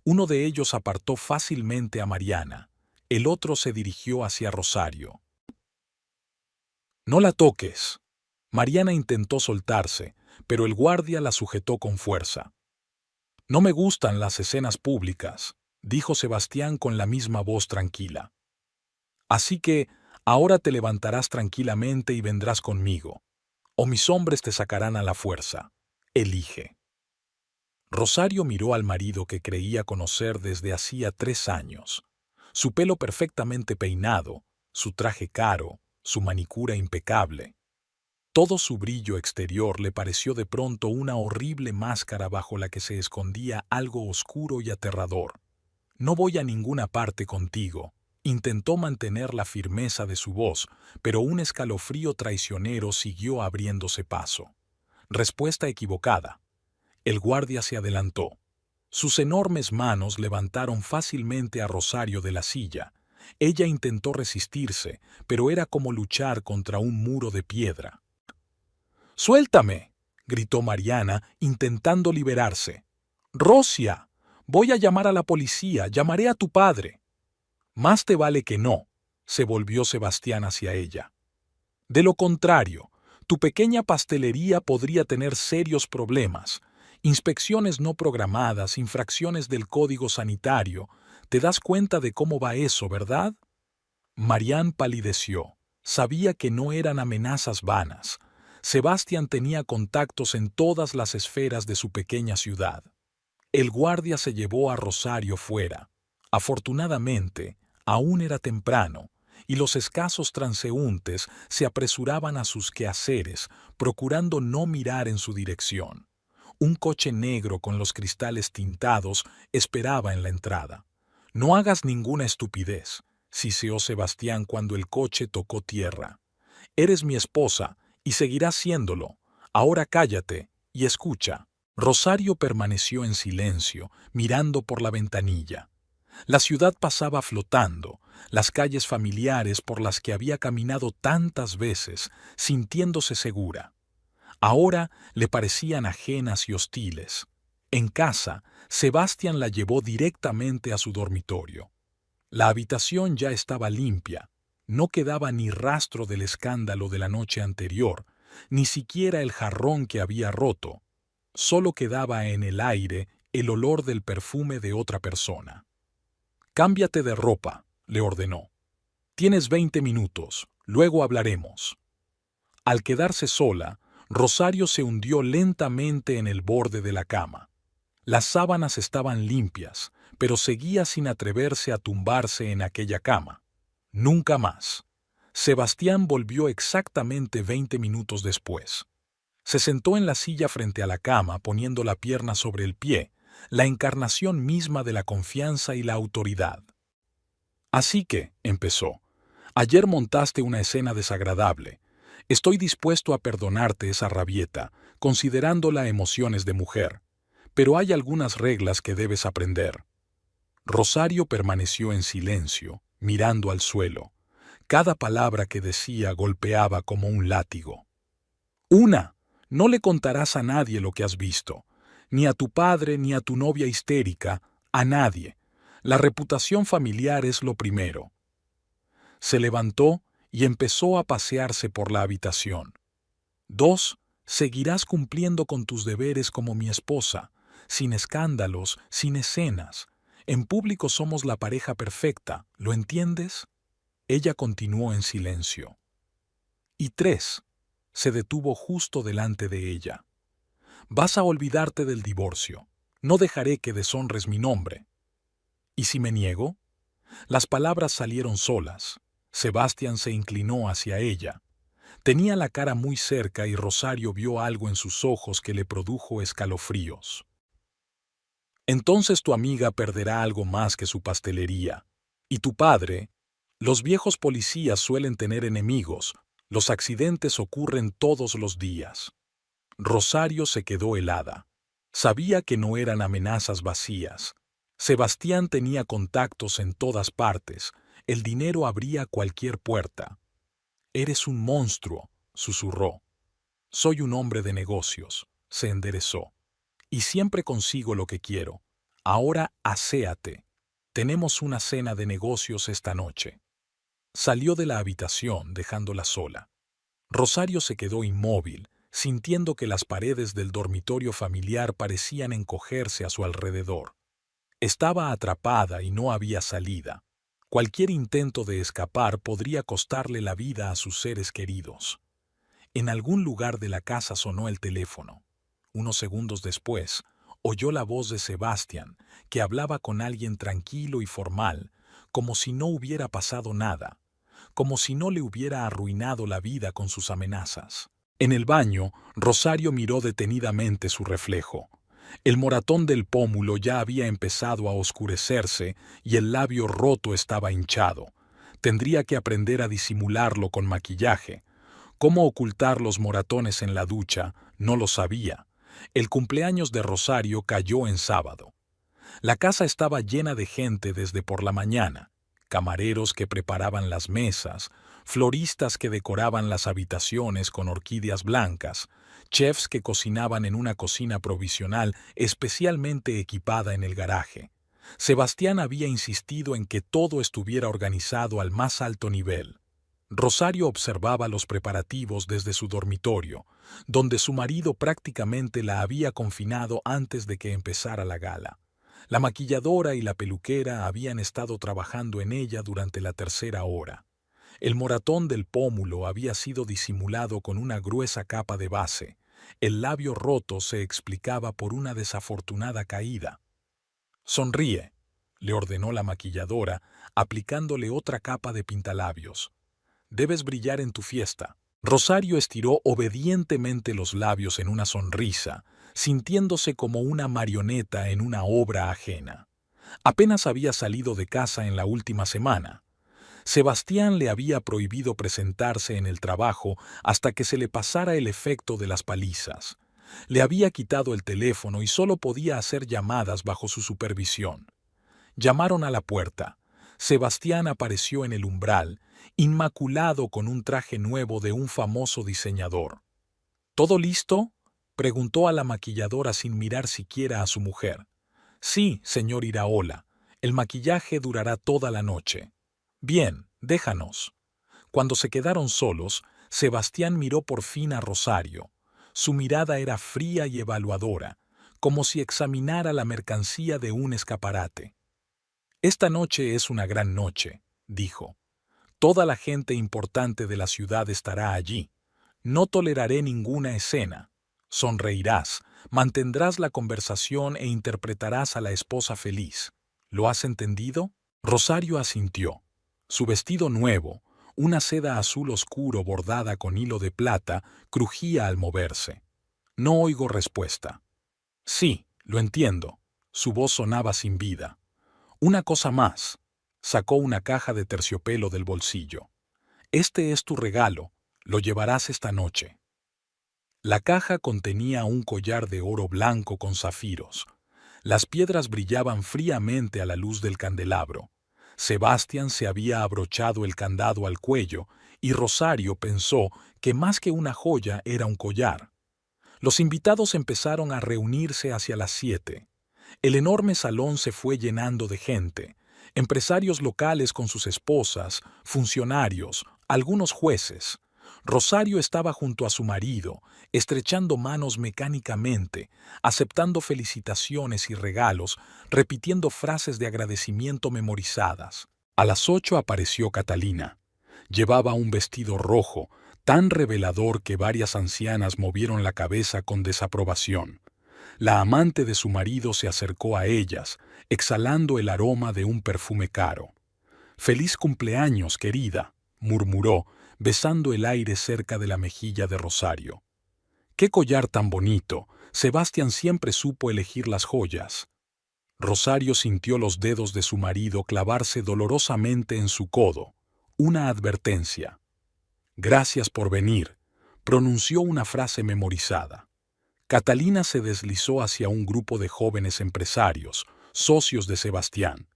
Uno de ellos apartó fácilmente a Mariana. El otro se dirigió hacia Rosario. «No la toques». Mariana intentó soltarse, pero el guardia la sujetó con fuerza. «No me gustan las escenas públicas», dijo Sebastián con la misma voz tranquila. «Así que ahora te levantarás tranquilamente y vendrás conmigo. O mis hombres te sacarán a la fuerza. Elige». Rosario miró al marido que creía conocer desde hacía 3 años. Su pelo perfectamente peinado, su traje caro, su manicura impecable. Todo su brillo exterior le pareció de pronto una horrible máscara bajo la que se escondía algo oscuro y aterrador. «No voy a ninguna parte contigo», intentó mantener la firmeza de su voz, pero un escalofrío traicionero siguió abriéndose paso. Respuesta equivocada. El guardia se adelantó. Sus enormes manos levantaron fácilmente a Rosario de la silla. Ella intentó resistirse, pero era como luchar contra un muro de piedra. «¡Suéltame!», gritó Mariana, intentando liberarse. «¡Rosia! Voy a llamar a la policía, llamaré a tu padre». «Más te vale que no», se volvió Sebastián hacia ella. «De lo contrario, tu pequeña pastelería podría tener serios problemas. Inspecciones no programadas, infracciones del código sanitario. ¿Te das cuenta de cómo va eso, verdad?». Marianne palideció. Sabía que no eran amenazas vanas. Sebastián tenía contactos en todas las esferas de su pequeña ciudad. El guardia se llevó a Rosario fuera. Afortunadamente, aún era temprano, y los escasos transeúntes se apresuraban a sus quehaceres, procurando no mirar en su dirección. Un coche negro con los cristales tintados esperaba en la entrada. «No hagas ninguna estupidez», siseó Sebastián cuando el coche tocó tierra. «Eres mi esposa y seguirás siéndolo. Ahora cállate y escucha». Rosario permaneció en silencio, mirando por la ventanilla. La ciudad pasaba flotando, las calles familiares por las que había caminado tantas veces, sintiéndose segura. Ahora le parecían ajenas y hostiles. En casa, Sebastián la llevó directamente a su dormitorio. La habitación ya estaba limpia. No quedaba ni rastro del escándalo de la noche anterior, ni siquiera el jarrón que había roto. Solo quedaba en el aire el olor del perfume de otra persona. «Cámbiate de ropa», le ordenó. «Tienes 20 minutos, luego hablaremos». Al quedarse sola, Rosario se hundió lentamente en el borde de la cama. Las sábanas estaban limpias, pero seguía sin atreverse a tumbarse en aquella cama. Nunca más. Sebastián volvió exactamente 20 minutos después. Se sentó en la silla frente a la cama, poniendo la pierna sobre el pie, la encarnación misma de la confianza y la autoridad. «Así que», empezó, «ayer montaste una escena desagradable. Estoy dispuesto a perdonarte esa rabieta, considerándola emociones de mujer. Pero hay algunas reglas que debes aprender». Rosario permaneció en silencio, mirando al suelo. Cada palabra que decía golpeaba como un látigo. «Una, no le contarás a nadie lo que has visto, ni a tu padre ni a tu novia histérica, a nadie. La reputación familiar es lo primero». Se levantó y empezó a pasearse por la habitación. «2. Seguirás cumpliendo con tus deberes como mi esposa, sin escándalos, sin escenas. En público somos la pareja perfecta, ¿lo entiendes?». Ella continuó en silencio. «Y 3. Se detuvo justo delante de ella. «Vas a olvidarte del divorcio. No dejaré que deshonres mi nombre». «¿Y si me niego?». Las palabras salieron solas. Sebastián se inclinó hacia ella. Tenía la cara muy cerca y Rosario vio algo en sus ojos que le produjo escalofríos. «Entonces tu amiga perderá algo más que su pastelería. Y tu padre. Los viejos policías suelen tener enemigos. Los accidentes ocurren todos los días». Rosario se quedó helada. Sabía que no eran amenazas vacías. Sebastián tenía contactos en todas partes. El dinero abría cualquier puerta. «Eres un monstruo», susurró. «Soy un hombre de negocios», se enderezó. «Y siempre consigo lo que quiero. Ahora aséate. Tenemos una cena de negocios esta noche». Salió de la habitación, dejándola sola. Rosario se quedó inmóvil, sintiendo que las paredes del dormitorio familiar parecían encogerse a su alrededor. Estaba atrapada y no había salida. Cualquier intento de escapar podría costarle la vida a sus seres queridos. En algún lugar de la casa sonó el teléfono. Unos segundos después, oyó la voz de Sebastián, que hablaba con alguien tranquilo y formal, como si no hubiera pasado nada, como si no le hubiera arruinado la vida con sus amenazas. En el baño, Rosario miró detenidamente su reflejo. El moratón del pómulo ya había empezado a oscurecerse y el labio roto estaba hinchado. Tendría que aprender a disimularlo con maquillaje. Cómo ocultar los moratones en la ducha, no lo sabía. El cumpleaños de Rosario cayó en sábado. La casa estaba llena de gente desde por la mañana. Camareros que preparaban las mesas, floristas que decoraban las habitaciones con orquídeas blancas, chefs que cocinaban en una cocina provisional especialmente equipada en el garaje. Sebastián había insistido en que todo estuviera organizado al más alto nivel. Rosario observaba los preparativos desde su dormitorio, donde su marido prácticamente la había confinado antes de que empezara la gala. La maquilladora y la peluquera habían estado trabajando en ella durante la tercera hora. El moratón del pómulo había sido disimulado con una gruesa capa de base. El labio roto se explicaba por una desafortunada caída. «Sonríe», le ordenó la maquilladora, aplicándole otra capa de pintalabios. «Debes brillar en tu fiesta». Rosario estiró obedientemente los labios en una sonrisa, sintiéndose como una marioneta en una obra ajena. Apenas había salido de casa en la última semana. Sebastián le había prohibido presentarse en el trabajo hasta que se le pasara el efecto de las palizas. Le había quitado el teléfono y solo podía hacer llamadas bajo su supervisión. Llamaron a la puerta. Sebastián apareció en el umbral, inmaculado con un traje nuevo de un famoso diseñador. «¿Todo listo?», preguntó a la maquilladora sin mirar siquiera a su mujer. «Sí, señor Iraola. El maquillaje durará toda la noche». «Bien, déjanos». Cuando se quedaron solos, Sebastián miró por fin a Rosario. Su mirada era fría y evaluadora, como si examinara la mercancía de un escaparate. «Esta noche es una gran noche», dijo. «Toda la gente importante de la ciudad estará allí. No toleraré ninguna escena. Sonreirás, mantendrás la conversación e interpretarás a la esposa feliz. ¿Lo has entendido?». Rosario asintió. Su vestido nuevo, una seda azul oscuro bordada con hilo de plata, crujía al moverse. «No oigo respuesta». «Sí, lo entiendo». Su voz sonaba sin vida. «Una cosa más». Sacó una caja de terciopelo del bolsillo. «Este es tu regalo. Lo llevarás esta noche». La caja contenía un collar de oro blanco con zafiros. Las piedras brillaban fríamente a la luz del candelabro. Sebastián se había abrochado el candado al cuello y Rosario pensó que más que una joya era un collar. Los invitados empezaron a reunirse hacia las 7. El enorme salón se fue llenando de gente. Empresarios locales con sus esposas, funcionarios, algunos jueces. Rosario estaba junto a su marido, estrechando manos mecánicamente, aceptando felicitaciones y regalos, repitiendo frases de agradecimiento memorizadas. A las 8 apareció Catalina. Llevaba un vestido rojo, tan revelador que varias ancianas movieron la cabeza con desaprobación. La amante de su marido se acercó a ellas, exhalando el aroma de un perfume caro. «Feliz cumpleaños, querida», murmuró, besando el aire cerca de la mejilla de Rosario. «Qué collar tan bonito. Sebastián siempre supo elegir las joyas». Rosario sintió los dedos de su marido clavarse dolorosamente en su codo. Una advertencia. «Gracias por venir», pronunció una frase memorizada. Catalina se deslizó hacia un grupo de jóvenes empresarios, socios de Sebastián.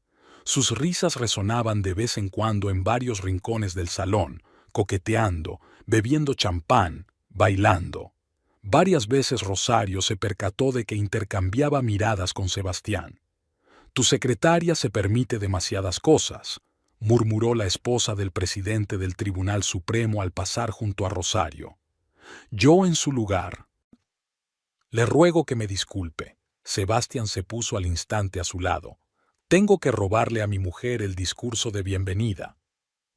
Sus risas resonaban de vez en cuando en varios rincones del salón, coqueteando, bebiendo champán, bailando. Varias veces Rosario se percató de que intercambiaba miradas con Sebastián. «Tu secretaria se permite demasiadas cosas», murmuró la esposa del presidente del Tribunal Supremo al pasar junto a Rosario. «Yo en su lugar». «Le ruego que me disculpe». Sebastián se puso al instante a su lado. «Tengo que robarle a mi mujer el discurso de bienvenida».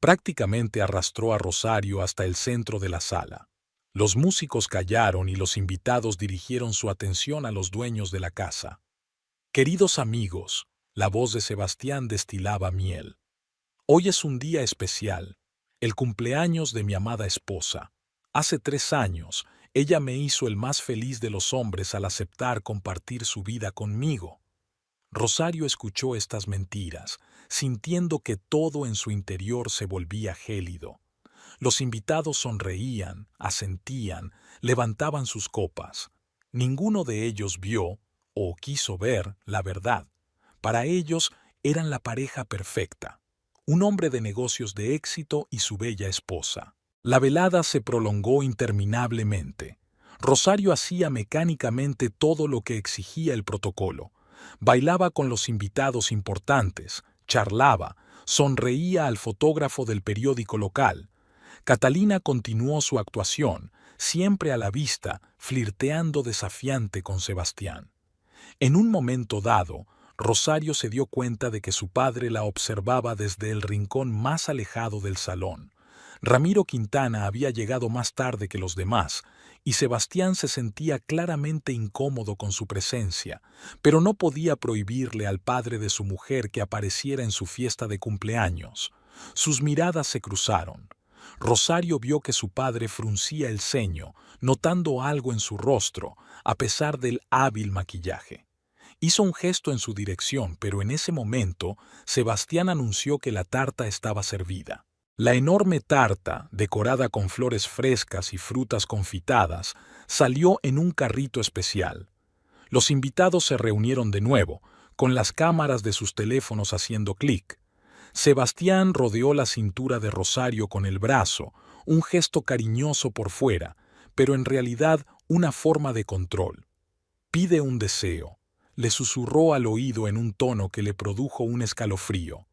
Prácticamente arrastró a Rosario hasta el centro de la sala. Los músicos callaron y los invitados dirigieron su atención a los dueños de la casa. «Queridos amigos», la voz de Sebastián destilaba miel. «Hoy es un día especial, el cumpleaños de mi amada esposa. Hace 3 años, ella me hizo el más feliz de los hombres al aceptar compartir su vida conmigo». Rosario escuchó estas mentiras, sintiendo que todo en su interior se volvía gélido. Los invitados sonreían, asentían, levantaban sus copas. Ninguno de ellos vio, o quiso ver, la verdad. Para ellos eran la pareja perfecta, un hombre de negocios de éxito y su bella esposa. La velada se prolongó interminablemente. Rosario hacía mecánicamente todo lo que exigía el protocolo. Bailaba con los invitados importantes, charlaba, sonreía al fotógrafo del periódico local. Catalina continuó su actuación, siempre a la vista, flirteando desafiante con Sebastián. En un momento dado, Rosario se dio cuenta de que su padre la observaba desde el rincón más alejado del salón. Ramiro Quintana había llegado más tarde que los demás, y Sebastián se sentía claramente incómodo con su presencia, pero no podía prohibirle al padre de su mujer que apareciera en su fiesta de cumpleaños. Sus miradas se cruzaron. Rosario vio que su padre fruncía el ceño, notando algo en su rostro, a pesar del hábil maquillaje. Hizo un gesto en su dirección, pero en ese momento Sebastián anunció que la tarta estaba servida. La enorme tarta, decorada con flores frescas y frutas confitadas, salió en un carrito especial. Los invitados se reunieron de nuevo, con las cámaras de sus teléfonos haciendo clic. Sebastián rodeó la cintura de Rosario con el brazo, un gesto cariñoso por fuera, pero en realidad una forma de control. «Pide un deseo», le susurró al oído en un tono que le produjo un escalofrío.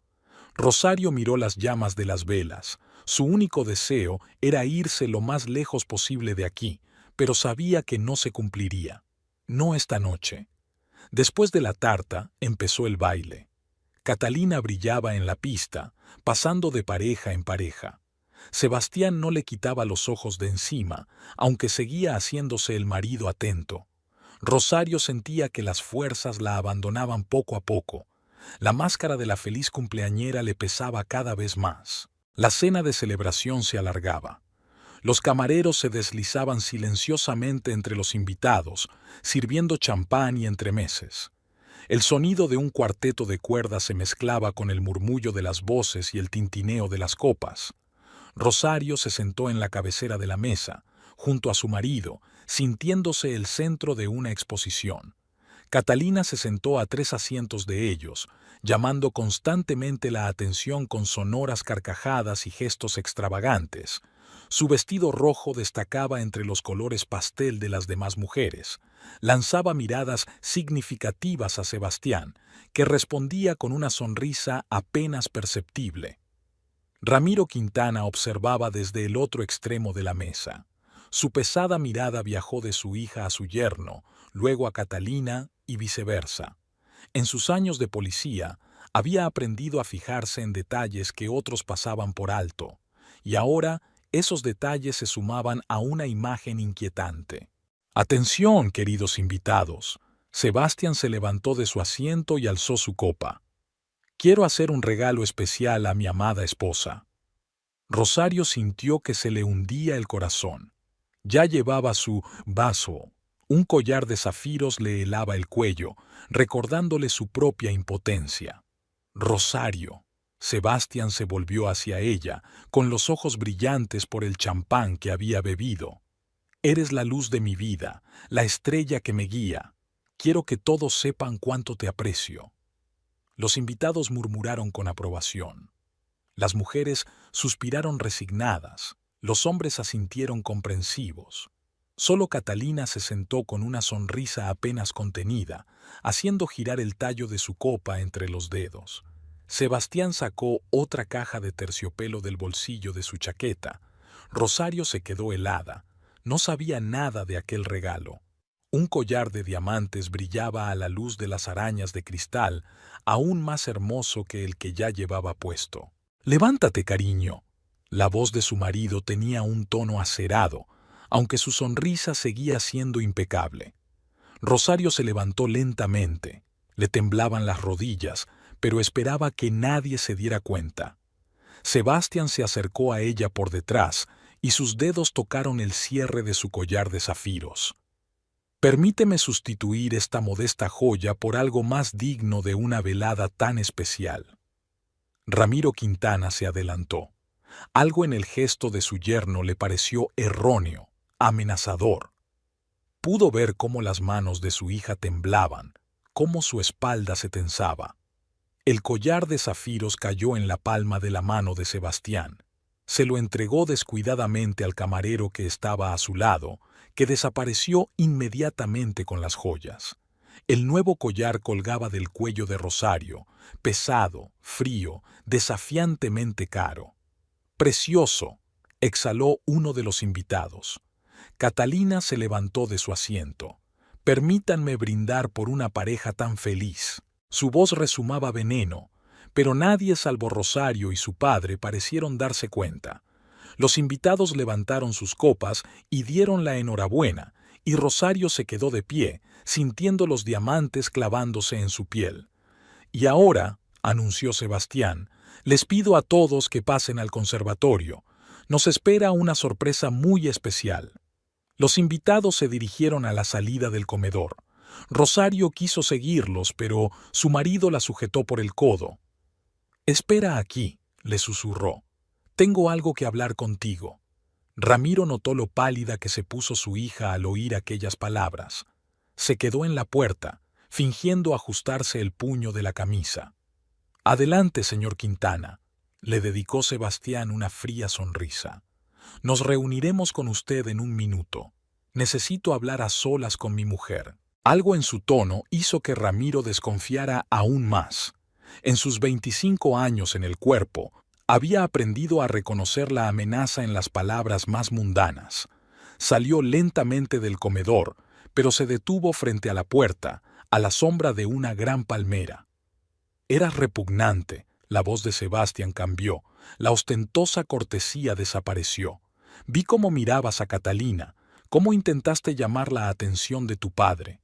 Rosario miró las llamas de las velas. Su único deseo era irse lo más lejos posible de aquí, pero sabía que no se cumpliría. No esta noche. Después de la tarta, empezó el baile. Catalina brillaba en la pista, pasando de pareja en pareja. Sebastián no le quitaba los ojos de encima, aunque seguía haciéndose el marido atento. Rosario sentía que las fuerzas la abandonaban poco a poco. La máscara de la feliz cumpleañera le pesaba cada vez más. La cena de celebración se alargaba. Los camareros se deslizaban silenciosamente entre los invitados, sirviendo champán y entremeses. El sonido de un cuarteto de cuerdas se mezclaba con el murmullo de las voces y el tintineo de las copas. Rosario se sentó en la cabecera de la mesa, junto a su marido, sintiéndose el centro de una exposición. Catalina se sentó a 3 asientos de ellos, llamando constantemente la atención con sonoras carcajadas y gestos extravagantes. Su vestido rojo destacaba entre los colores pastel de las demás mujeres. Lanzaba miradas significativas a Sebastián, que respondía con una sonrisa apenas perceptible. Ramiro Quintana observaba desde el otro extremo de la mesa. Su pesada mirada viajó de su hija a su yerno, luego a Catalina y viceversa. En sus años de policía, había aprendido a fijarse en detalles que otros pasaban por alto, y ahora esos detalles se sumaban a una imagen inquietante. «Atención, queridos invitados». Sebastián se levantó de su asiento y alzó su copa. «Quiero hacer un regalo especial a mi amada esposa». Rosario sintió que se le hundía el corazón. Ya llevaba su vaso. Un collar de zafiros le helaba el cuello, recordándole su propia impotencia. «Rosario». Sebastián se volvió hacia ella, con los ojos brillantes por el champán que había bebido. «Eres la luz de mi vida, la estrella que me guía. Quiero que todos sepan cuánto te aprecio». Los invitados murmuraron con aprobación. Las mujeres suspiraron resignadas, los hombres asintieron comprensivos. Solo Catalina se sentó con una sonrisa apenas contenida, haciendo girar el tallo de su copa entre los dedos. Sebastián sacó otra caja de terciopelo del bolsillo de su chaqueta. Rosario se quedó helada. No sabía nada de aquel regalo. Un collar de diamantes brillaba a la luz de las arañas de cristal, aún más hermoso que el que ya llevaba puesto. «Levántate, cariño». La voz de su marido tenía un tono acerado, aunque su sonrisa seguía siendo impecable. Rosario se levantó lentamente. Le temblaban las rodillas, pero esperaba que nadie se diera cuenta. Sebastián se acercó a ella por detrás y sus dedos tocaron el cierre de su collar de zafiros. «Permíteme sustituir esta modesta joya por algo más digno de una velada tan especial». Ramiro Quintana se adelantó. Algo en el gesto de su yerno le pareció erróneo, amenazador. Pudo ver cómo las manos de su hija temblaban, cómo su espalda se tensaba. El collar de zafiros cayó en la palma de la mano de Sebastián. Se lo entregó descuidadamente al camarero que estaba a su lado, que desapareció inmediatamente con las joyas. El nuevo collar colgaba del cuello de Rosario, pesado, frío, desafiantemente caro. «Precioso», exhaló uno de los invitados. Catalina se levantó de su asiento. «Permítanme brindar por una pareja tan feliz». Su voz rezumaba veneno, pero nadie salvo Rosario y su padre parecieron darse cuenta. Los invitados levantaron sus copas y dieron la enhorabuena, y Rosario se quedó de pie, sintiendo los diamantes clavándose en su piel. «Y ahora», anunció Sebastián, «les pido a todos que pasen al conservatorio. Nos espera una sorpresa muy especial». Los invitados se dirigieron a la salida del comedor. Rosario quiso seguirlos, pero su marido la sujetó por el codo. «Espera aquí», le susurró. «Tengo algo que hablar contigo». Ramiro notó lo pálida que se puso su hija al oír aquellas palabras. Se quedó en la puerta, fingiendo ajustarse el puño de la camisa. «Adelante, señor Quintana», le dedicó Sebastián una fría sonrisa. «Nos reuniremos con usted en un minuto. Necesito hablar a solas con mi mujer». Algo en su tono hizo que Ramiro desconfiara aún más. En sus 25 años en el cuerpo, había aprendido a reconocer la amenaza en las palabras más mundanas. Salió lentamente del comedor, pero se detuvo frente a la puerta, a la sombra de una gran palmera. «Eras repugnante», la voz de Sebastián cambió, la ostentosa cortesía desapareció. «Vi cómo mirabas a Catalina, cómo intentaste llamar la atención de tu padre».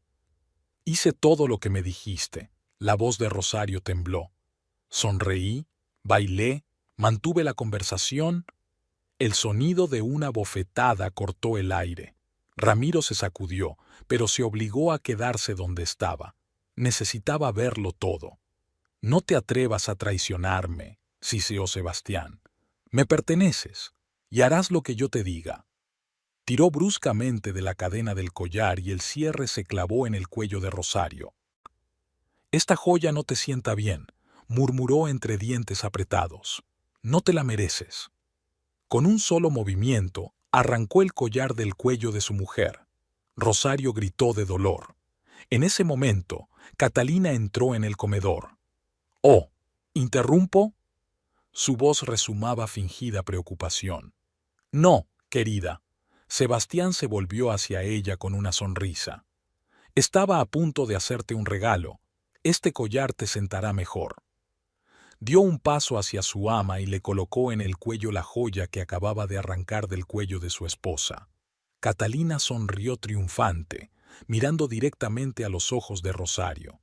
«Hice todo lo que me dijiste», la voz de Rosario tembló. «Sonreí, bailé, mantuve la conversación». El sonido de una bofetada cortó el aire. Ramiro se sacudió, pero se obligó a quedarse donde estaba. Necesitaba verlo todo. «No te atrevas a traicionarme», siseó Sebastián. «Me perteneces, y harás lo que yo te diga». Tiró bruscamente de la cadena del collar y el cierre se clavó en el cuello de Rosario. «Esta joya no te sienta bien», murmuró entre dientes apretados. «No te la mereces». Con un solo movimiento, arrancó el collar del cuello de su mujer. Rosario gritó de dolor. En ese momento, Catalina entró en el comedor. «Oh, ¿interrumpo?». Su voz resumaba fingida preocupación. «No, querida». Sebastián se volvió hacia ella con una sonrisa. «Estaba a punto de hacerte un regalo. Este collar te sentará mejor». Dio un paso hacia su ama y le colocó en el cuello la joya que acababa de arrancar del cuello de su esposa. Catalina sonrió triunfante, mirando directamente a los ojos de Rosario.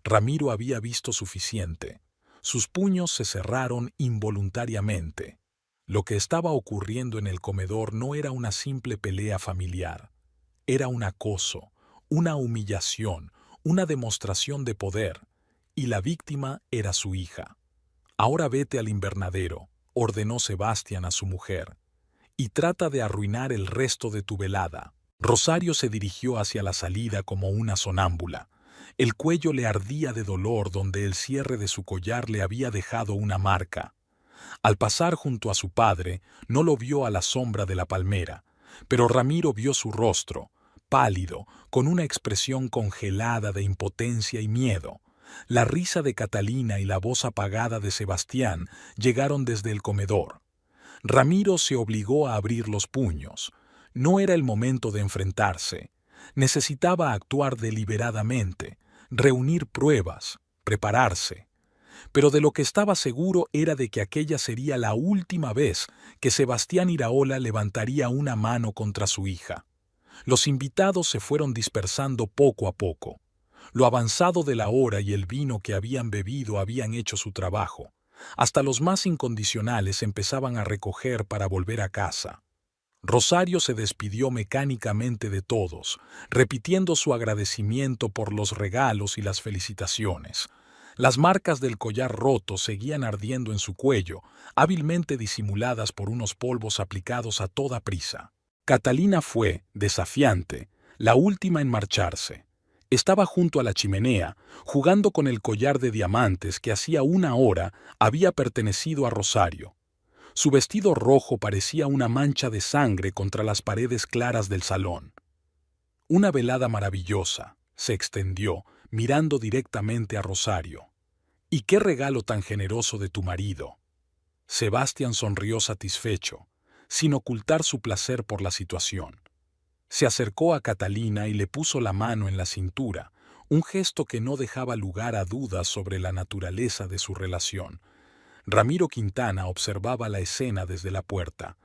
Ramiro había visto suficiente. Sus puños se cerraron involuntariamente. Lo que estaba ocurriendo en el comedor no era una simple pelea familiar. Era un acoso, una humillación, una demostración de poder, y la víctima era su hija. «Ahora vete al invernadero», ordenó Sebastián a su mujer, «y trata de arruinar el resto de tu velada». Rosario se dirigió hacia la salida como una sonámbula. El cuello le ardía de dolor donde el cierre de su collar le había dejado una marca. Al pasar junto a su padre, no lo vio a la sombra de la palmera, pero Ramiro vio su rostro, pálido, con una expresión congelada de impotencia y miedo. La risa de Catalina y la voz apagada de Sebastián llegaron desde el comedor. Ramiro se obligó a abrir los puños. No era el momento de enfrentarse. Necesitaba actuar deliberadamente, reunir pruebas, prepararse. Pero de lo que estaba seguro era de que aquella sería la última vez que Sebastián Iraola levantaría una mano contra su hija. Los invitados se fueron dispersando poco a poco. Lo avanzado de la hora y el vino que habían bebido habían hecho su trabajo. Hasta los más incondicionales empezaban a recoger para volver a casa. Rosario se despidió mecánicamente de todos, repitiendo su agradecimiento por los regalos y las felicitaciones. Las marcas del collar roto seguían ardiendo en su cuello, hábilmente disimuladas por unos polvos aplicados a toda prisa. Catalina fue, desafiante, la última en marcharse. Estaba junto a la chimenea, jugando con el collar de diamantes que hacía una hora había pertenecido a Rosario. Su vestido rojo parecía una mancha de sangre contra las paredes claras del salón. «Una velada maravillosa», se extendió, mirando directamente a Rosario. «¿Y qué regalo tan generoso de tu marido?». Sebastián sonrió satisfecho, sin ocultar su placer por la situación. Se acercó a Catalina y le puso la mano en la cintura, un gesto que no dejaba lugar a dudas sobre la naturaleza de su relación. Ramiro Quintana observaba la escena desde la puerta.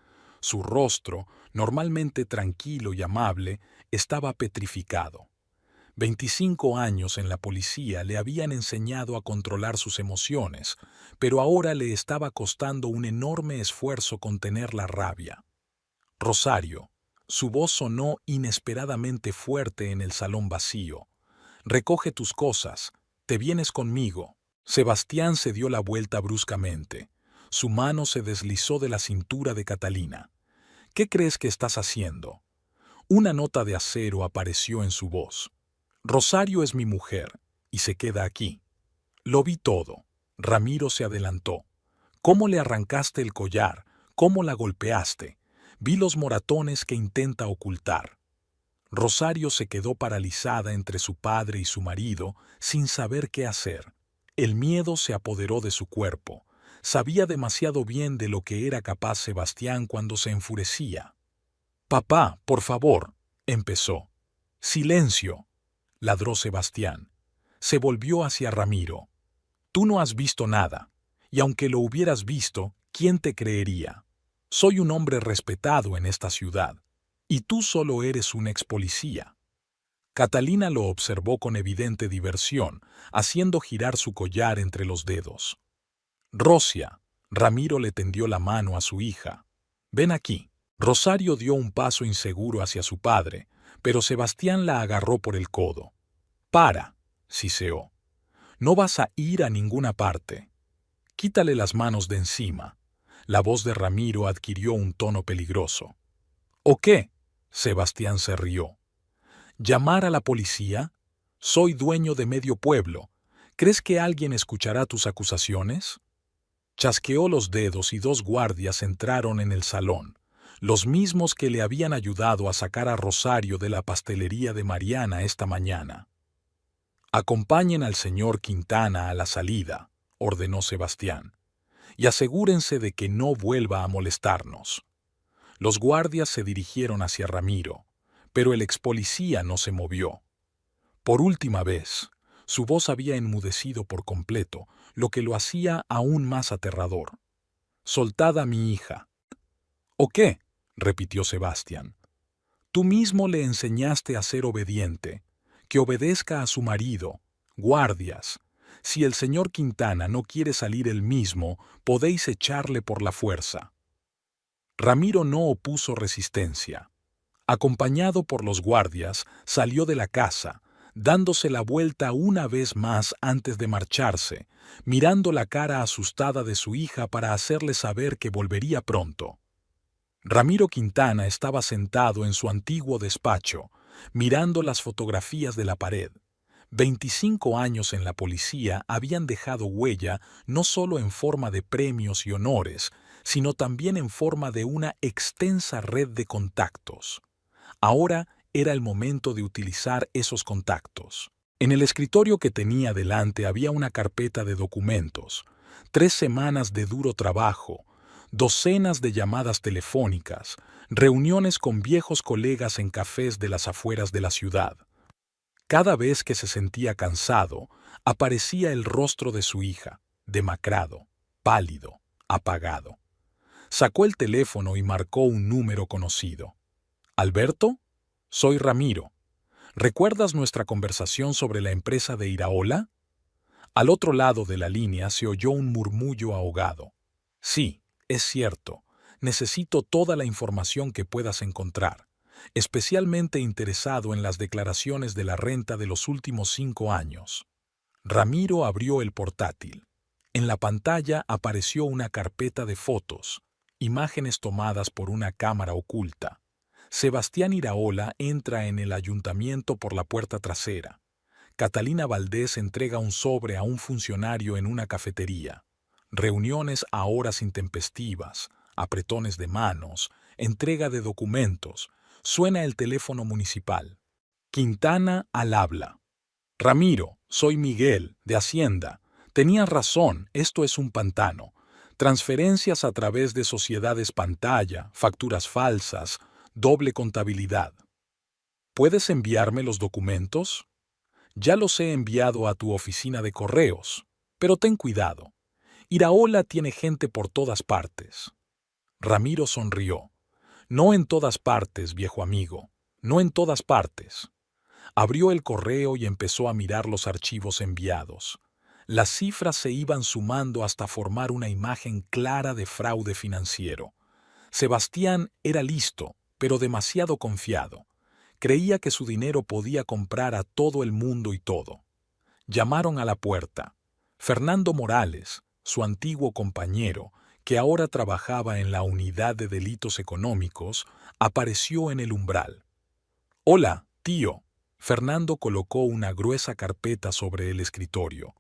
Su rostro, normalmente tranquilo y amable, estaba petrificado. 25 años en la policía le habían enseñado a controlar sus emociones, pero ahora le estaba costando un enorme esfuerzo contener la rabia. Rosario. Su voz sonó inesperadamente fuerte en el salón vacío. Recoge tus cosas. Te vienes conmigo. Sebastián se dio la vuelta bruscamente. Su mano se deslizó de la cintura de Catalina. ¿Qué crees que estás haciendo? Una nota de acero apareció en su voz. Rosario es mi mujer, y se queda aquí. Lo vi todo. Ramiro se adelantó. ¿Cómo le arrancaste el collar? ¿Cómo la golpeaste? Vi los moratones que intenta ocultar. Rosario se quedó paralizada entre su padre y su marido, sin saber qué hacer. El miedo se apoderó de su cuerpo. Sabía demasiado bien de lo que era capaz Sebastián cuando se enfurecía. «Papá, por favor», empezó. «Silencio», ladró Sebastián. Se volvió hacia Ramiro. «Tú no has visto nada, y aunque lo hubieras visto, ¿quién te creería? Soy un hombre respetado en esta ciudad, y tú solo eres un ex policía». Catalina lo observó con evidente diversión, haciendo girar su collar entre los dedos. «Rosia», Ramiro le tendió la mano a su hija. «Ven aquí». Rosario dio un paso inseguro hacia su padre, pero Sebastián la agarró por el codo. «Para», siseó. «No vas a ir a ninguna parte. Quítale las manos de encima». La voz de Ramiro adquirió un tono peligroso. «¿O qué?», Sebastián se rió. «¿Llamar a la policía? Soy dueño de medio pueblo. ¿Crees que alguien escuchará tus acusaciones?» Chasqueó los dedos y 2 guardias entraron en el salón, los mismos que le habían ayudado a sacar a Rosario de la pastelería de Mariana esta mañana. «Acompañen al señor Quintana a la salida», ordenó Sebastián, «y asegúrense de que no vuelva a molestarnos». Los guardias se dirigieron hacia Ramiro, pero el expolicía no se movió. Por última vez, su voz había enmudecido por completo, lo que lo hacía aún más aterrador. «Soltad a mi hija». «¿O qué?», repitió Sebastián. «Tú mismo le enseñaste a ser obediente, que obedezca a su marido. Guardias, si el señor Quintana no quiere salir él mismo, podéis echarle por la fuerza». Ramiro no opuso resistencia. Acompañado por los guardias, salió de la casa, dándose la vuelta una vez más antes de marcharse, mirando la cara asustada de su hija para hacerle saber que volvería pronto. Ramiro Quintana estaba sentado en su antiguo despacho, mirando las fotografías de la pared. 25 años en la policía habían dejado huella no solo en forma de premios y honores, sino también en forma de una extensa red de contactos. Ahora era el momento de utilizar esos contactos. En el escritorio que tenía delante había una carpeta de documentos, 3 semanas de duro trabajo, docenas de llamadas telefónicas, reuniones con viejos colegas en cafés de las afueras de la ciudad. Cada vez que se sentía cansado, aparecía el rostro de su hija, demacrado, pálido, apagado. Sacó el teléfono y marcó un número conocido. «¿Alberto? Soy Ramiro. ¿Recuerdas nuestra conversación sobre la empresa de Iraola?» Al otro lado de la línea se oyó un murmullo ahogado. «Sí, es cierto. Necesito toda la información que puedas encontrar, especialmente interesado en las declaraciones de la renta de los últimos 5 años». Ramiro abrió el portátil. En la pantalla apareció una carpeta de fotos, imágenes tomadas por una cámara oculta. Sebastián Iraola entra en el ayuntamiento por la puerta trasera. Catalina Valdés entrega un sobre a un funcionario en una cafetería. Reuniones a horas intempestivas, apretones de manos, entrega de documentos. Suena el teléfono municipal. Quintana al habla. «Ramiro, soy Miguel, de Hacienda. Tenías razón, esto es un pantano. Transferencias a través de sociedades pantalla, facturas falsas, doble contabilidad. ¿Puedes enviarme los documentos? Ya los he enviado a tu oficina de correos, pero ten cuidado. Iraola tiene gente por todas partes». Ramiro sonrió. No en todas partes, viejo amigo, no en todas partes. Abrió el correo y empezó a mirar los archivos enviados. Las cifras se iban sumando hasta formar una imagen clara de fraude financiero. Sebastián era listo, pero demasiado confiado. Creía que su dinero podía comprar a todo el mundo y todo. Llamaron a la puerta. Fernando Morales, su antiguo compañero, que ahora trabajaba en la Unidad de Delitos Económicos, apareció en el umbral. «Hola, tío». Fernando colocó una gruesa carpeta sobre el escritorio.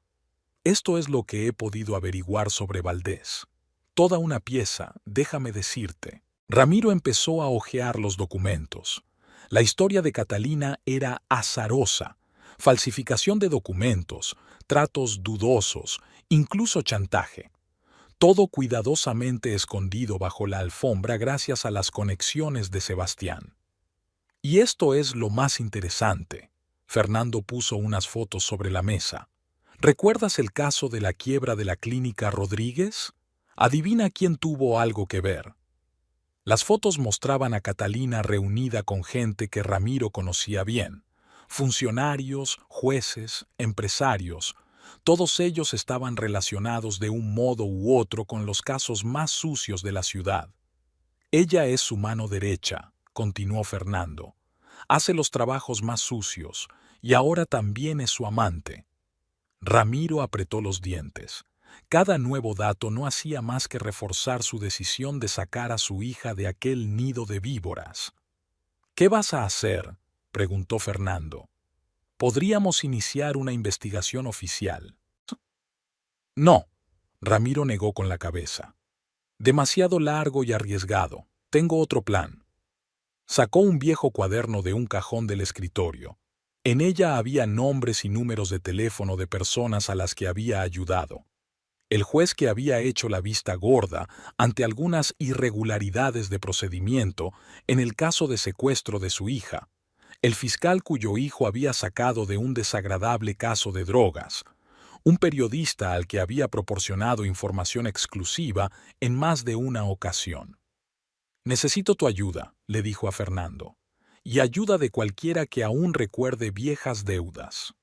«Esto es lo que he podido averiguar sobre Valdés. Toda una pieza, déjame decirte». Ramiro empezó a hojear los documentos. La historia de Catalina era azarosa. Falsificación de documentos, tratos dudosos, incluso chantaje. Todo cuidadosamente escondido bajo la alfombra gracias a las conexiones de Sebastián. Y esto es lo más interesante. Fernando puso unas fotos sobre la mesa. ¿Recuerdas el caso de la quiebra de la clínica Rodríguez? Adivina quién tuvo algo que ver. Las fotos mostraban a Catalina reunida con gente que Ramiro conocía bien. Funcionarios, jueces, empresarios. Todos ellos estaban relacionados de un modo u otro con los casos más sucios de la ciudad. Ella es su mano derecha, continuó Fernando. Hace los trabajos más sucios y ahora también es su amante. Ramiro apretó los dientes. Cada nuevo dato no hacía más que reforzar su decisión de sacar a su hija de aquel nido de víboras. «¿Qué vas a hacer?», preguntó Fernando. «Podríamos iniciar una investigación oficial». «No», Ramiro negó con la cabeza. «Demasiado largo y arriesgado. Tengo otro plan». Sacó un viejo cuaderno de un cajón del escritorio. En ella había nombres y números de teléfono de personas a las que había ayudado. El juez que había hecho la vista gorda ante algunas irregularidades de procedimiento en el caso de secuestro de su hija, el fiscal cuyo hijo había sacado de un desagradable caso de drogas, un periodista al que había proporcionado información exclusiva en más de una ocasión. «Necesito tu ayuda», le dijo a Fernando, «y ayuda de cualquiera que aún recuerde viejas deudas».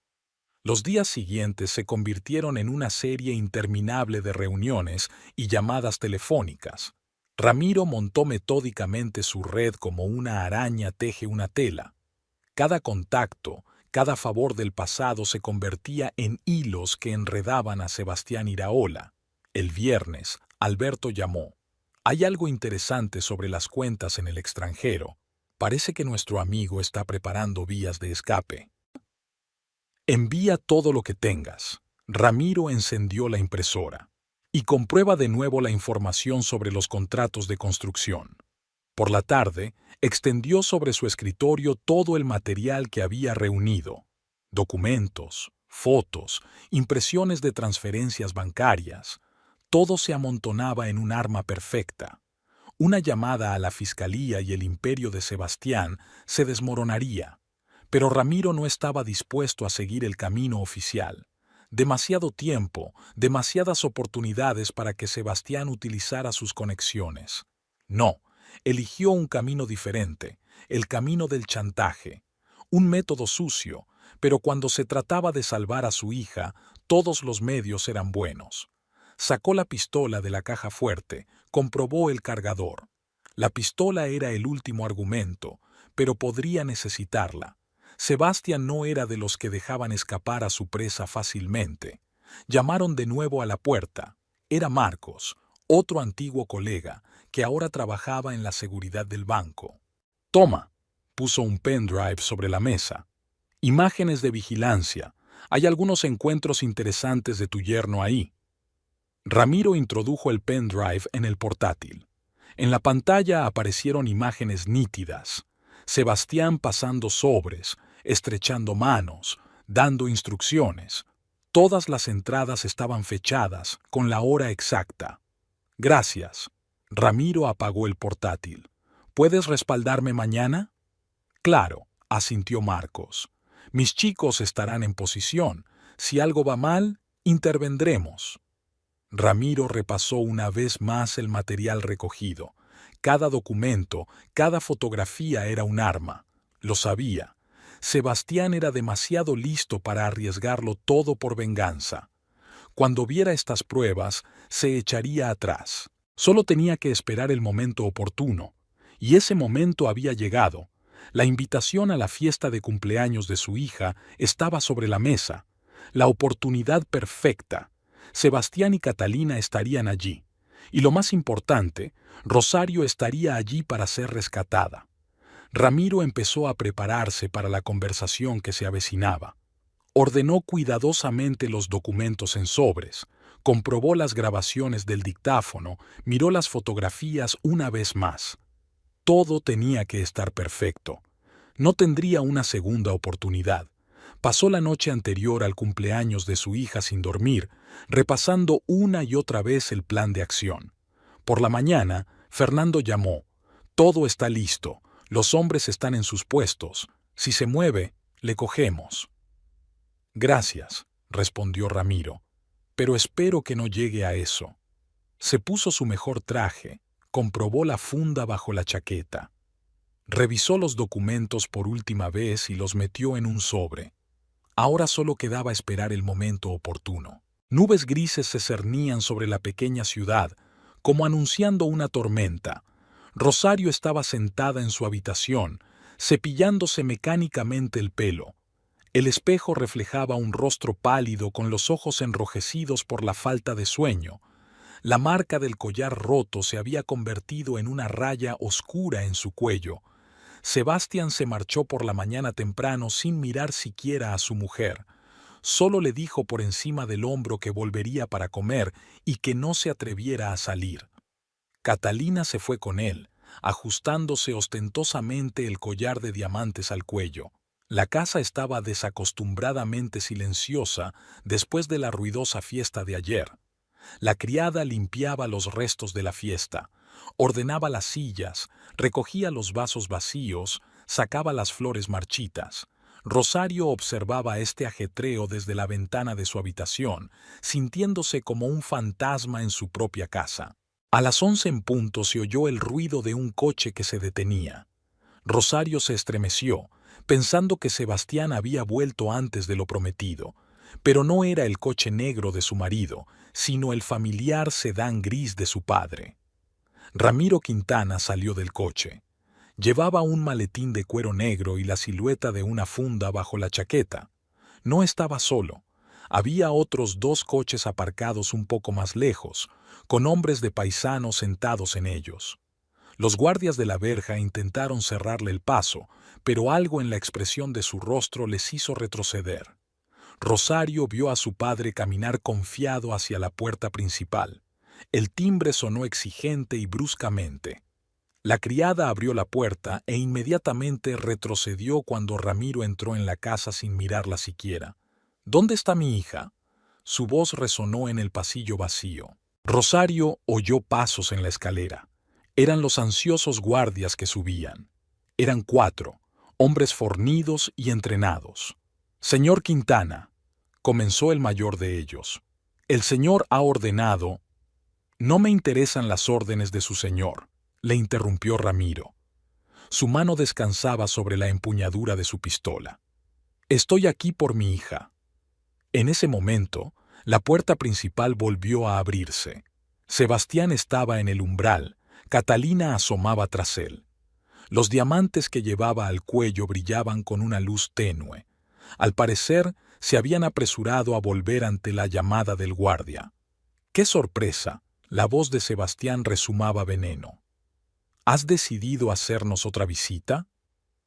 Los días siguientes se convirtieron en una serie interminable de reuniones y llamadas telefónicas. Ramiro montó metódicamente su red como una araña teje una tela. Cada contacto, cada favor del pasado se convertía en hilos que enredaban a Sebastián Iraola. El viernes, Alberto llamó. «Hay algo interesante sobre las cuentas en el extranjero. Parece que nuestro amigo está preparando vías de escape». «Envía todo lo que tengas». Ramiro encendió la impresora. «Y comprueba de nuevo la información sobre los contratos de construcción». Por la tarde, extendió sobre su escritorio todo el material que había reunido. Documentos, fotos, impresiones de transferencias bancarias. Todo se amontonaba en un arma perfecta. Una llamada a la fiscalía y el imperio de Sebastián se desmoronaría. Pero Ramiro no estaba dispuesto a seguir el camino oficial. Demasiado tiempo, demasiadas oportunidades para que Sebastián utilizara sus conexiones. No, eligió un camino diferente, el camino del chantaje. Un método sucio, pero cuando se trataba de salvar a su hija, todos los medios eran buenos. Sacó la pistola de la caja fuerte, comprobó el cargador. La pistola era el último argumento, pero podría necesitarla. Sebastián no era de los que dejaban escapar a su presa fácilmente. Llamaron de nuevo a la puerta. Era Marcos, otro antiguo colega, que ahora trabajaba en la seguridad del banco. «Toma», puso un pendrive sobre la mesa. «Imágenes de vigilancia. Hay algunos encuentros interesantes de tu yerno ahí». Ramiro introdujo el pendrive en el portátil. En la pantalla aparecieron imágenes nítidas. Sebastián pasando sobres, estrechando manos, dando instrucciones. Todas las entradas estaban fechadas, con la hora exacta. «Gracias». Ramiro apagó el portátil. «¿Puedes respaldarme mañana?» «Claro», asintió Marcos. «Mis chicos estarán en posición. Si algo va mal, intervendremos». Ramiro repasó una vez más el material recogido, Cada documento, cada fotografía era un arma. Lo sabía. Sebastián era demasiado listo para arriesgarlo todo por venganza. Cuando viera estas pruebas, se echaría atrás. Solo tenía que esperar el momento oportuno. Y ese momento había llegado. La invitación a la fiesta de cumpleaños de su hija estaba sobre la mesa. La oportunidad perfecta. Sebastián y Catalina estarían allí. Y lo más importante, Rosario estaría allí para ser rescatada. Ramiro empezó a prepararse para la conversación que se avecinaba. Ordenó cuidadosamente los documentos en sobres, comprobó las grabaciones del dictáfono, miró las fotografías una vez más. Todo tenía que estar perfecto. No tendría una segunda oportunidad. Pasó la noche anterior al cumpleaños de su hija sin dormir, repasando una y otra vez el plan de acción. Por la mañana, Fernando llamó. Todo está listo. Los hombres están en sus puestos. Si se mueve, le cogemos. Gracias, respondió Ramiro, pero espero que no llegue a eso. Se puso su mejor traje, comprobó la funda bajo la chaqueta. Revisó los documentos por última vez y los metió en un sobre. Ahora solo quedaba esperar el momento oportuno. Nubes grises se cernían sobre la pequeña ciudad, como anunciando una tormenta. Rosario estaba sentada en su habitación, cepillándose mecánicamente el pelo. El espejo reflejaba un rostro pálido con los ojos enrojecidos por la falta de sueño. La marca del collar roto se había convertido en una raya oscura en su cuello. Sebastián se marchó por la mañana temprano sin mirar siquiera a su mujer. Solo le dijo por encima del hombro que volvería para comer y que no se atreviera a salir. Catalina se fue con él, ajustándose ostentosamente el collar de diamantes al cuello. La casa estaba desacostumbradamente silenciosa después de la ruidosa fiesta de ayer. La criada limpiaba los restos de la fiesta, ordenaba las sillas, recogía los vasos vacíos, sacaba las flores marchitas. Rosario observaba este ajetreo desde la ventana de su habitación, sintiéndose como un fantasma en su propia casa. A las 11 en punto se oyó el ruido de un coche que se detenía. Rosario se estremeció, pensando que Sebastián había vuelto antes de lo prometido, pero no era el coche negro de su marido, sino el familiar sedán gris de su padre. Ramiro Quintana salió del coche. Llevaba un maletín de cuero negro y la silueta de una funda bajo la chaqueta. No estaba solo. Había otros 2 coches aparcados un poco más lejos, con hombres de paisanos sentados en ellos. Los guardias de la verja intentaron cerrarle el paso, pero algo en la expresión de su rostro les hizo retroceder. Rosario vio a su padre caminar confiado hacia la puerta principal. El timbre sonó exigente y bruscamente. La criada abrió la puerta e inmediatamente retrocedió cuando Ramiro entró en la casa sin mirarla siquiera. ¿Dónde está mi hija? Su voz resonó en el pasillo vacío. Rosario oyó pasos en la escalera. Eran los ansiosos guardias que subían. Eran 4, hombres fornidos y entrenados. Señor Quintana, comenzó el mayor de ellos. El señor ha ordenado. No me interesan las órdenes de su señor, le interrumpió Ramiro. Su mano descansaba sobre la empuñadura de su pistola. Estoy aquí por mi hija. En ese momento, la puerta principal volvió a abrirse. Sebastián estaba en el umbral, Catalina asomaba tras él. Los diamantes que llevaba al cuello brillaban con una luz tenue. Al parecer, se habían apresurado a volver ante la llamada del guardia. ¡Qué sorpresa! La voz de Sebastián rezumaba veneno. ¿Has decidido hacernos otra visita?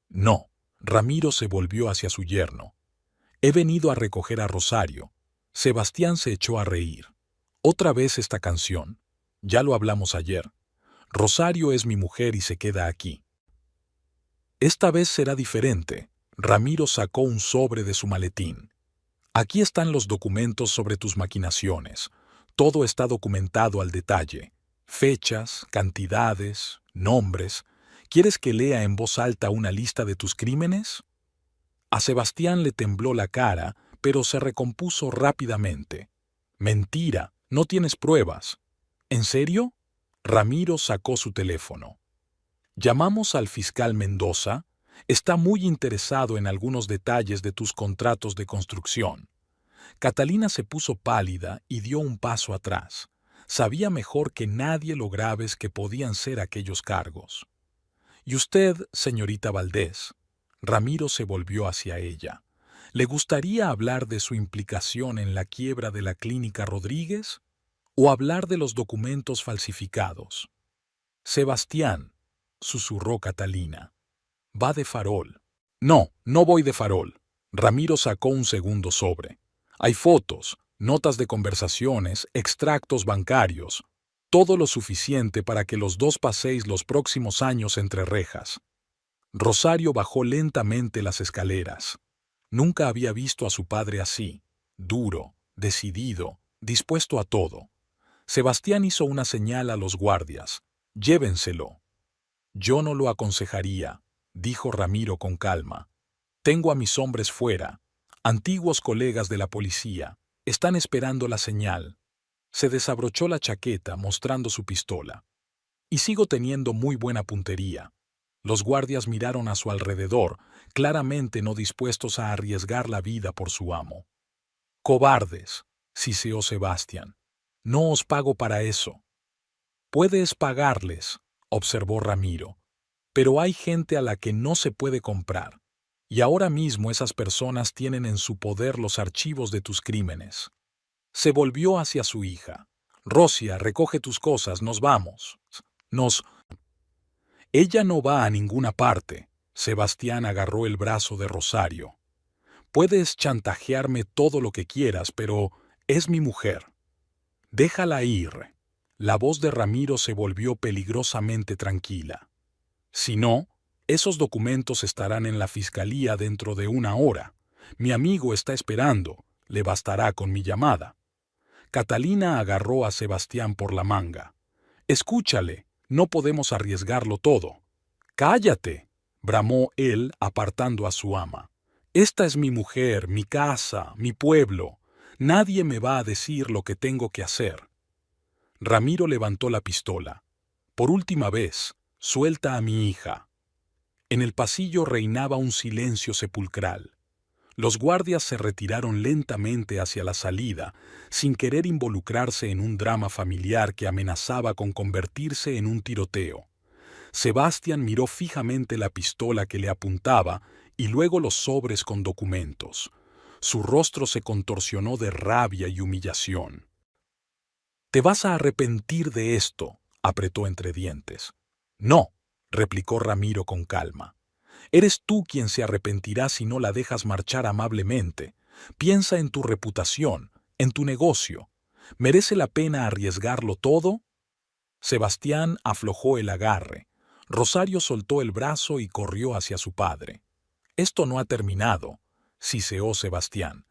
No. Ramiro se volvió hacia su yerno. He venido a recoger a Rosario. Sebastián se echó a reír. Otra vez esta canción. Ya lo hablamos ayer. Rosario es mi mujer y se queda aquí. Esta vez será diferente. Ramiro sacó un sobre de su maletín. Aquí están los documentos sobre tus maquinaciones. Todo está documentado al detalle. Fechas, cantidades, nombres. ¿Quieres que lea en voz alta una lista de tus crímenes? A Sebastián le tembló la cara, pero se recompuso rápidamente. Mentira, no tienes pruebas. ¿En serio? Ramiro sacó su teléfono. Llamamos al fiscal Mendoza. Está muy interesado en algunos detalles de tus contratos de construcción. Catalina se puso pálida y dio un paso atrás. Sabía mejor que nadie lo graves que podían ser aquellos cargos. ¿Y usted, señorita Valdés? Ramiro se volvió hacia ella. ¿Le gustaría hablar de su implicación en la quiebra de la clínica Rodríguez? ¿O hablar de los documentos falsificados? Sebastián, susurró Catalina. Va de farol. No, no voy de farol. Ramiro sacó un segundo sobre. Hay fotos, notas de conversaciones, extractos bancarios. Todo lo suficiente para que los dos paséis los próximos años entre rejas. Rosario bajó lentamente las escaleras. Nunca había visto a su padre así, duro, decidido, dispuesto a todo. Sebastián hizo una señal a los guardias. Llévenselo. Yo no lo aconsejaría, dijo Ramiro con calma. Tengo a mis hombres fuera, antiguos colegas de la policía, están esperando la señal. Se desabrochó la chaqueta mostrando su pistola. Y sigo teniendo muy buena puntería. Los guardias miraron a su alrededor, claramente no dispuestos a arriesgar la vida por su amo. Cobardes, siseó Sebastián. No os pago para eso. Puedes pagarles, observó Ramiro. Pero hay gente a la que no se puede comprar. Y ahora mismo esas personas tienen en su poder los archivos de tus crímenes. Se volvió hacia su hija. Rosia, recoge tus cosas, nos vamos. Ella no va a ninguna parte. Sebastián agarró el brazo de Rosario. Puedes chantajearme todo lo que quieras, pero es mi mujer. Déjala ir. La voz de Ramiro se volvió peligrosamente tranquila. Si no, esos documentos estarán en la fiscalía dentro de 1 hora. Mi amigo está esperando. Le bastará con mi llamada. Catalina agarró a Sebastián por la manga. Escúchale, no podemos arriesgarlo todo. ¡Cállate!, bramó él apartando a su ama. Esta es mi mujer, mi casa, mi pueblo. Nadie me va a decir lo que tengo que hacer. Ramiro levantó la pistola. Por última vez, suelta a mi hija. En el pasillo reinaba un silencio sepulcral. Los guardias se retiraron lentamente hacia la salida, sin querer involucrarse en un drama familiar que amenazaba con convertirse en un tiroteo. Sebastián miró fijamente la pistola que le apuntaba y luego los sobres con documentos. Su rostro se contorsionó de rabia y humillación. «Te vas a arrepentir de esto», apretó entre dientes. «No», replicó Ramiro con calma. «Eres tú quien se arrepentirá si no la dejas marchar amablemente. Piensa en tu reputación, en tu negocio. ¿Merece la pena arriesgarlo todo?» Sebastián aflojó el agarre. Rosario soltó el brazo y corrió hacia su padre. «Esto no ha terminado», siseó Sebastián.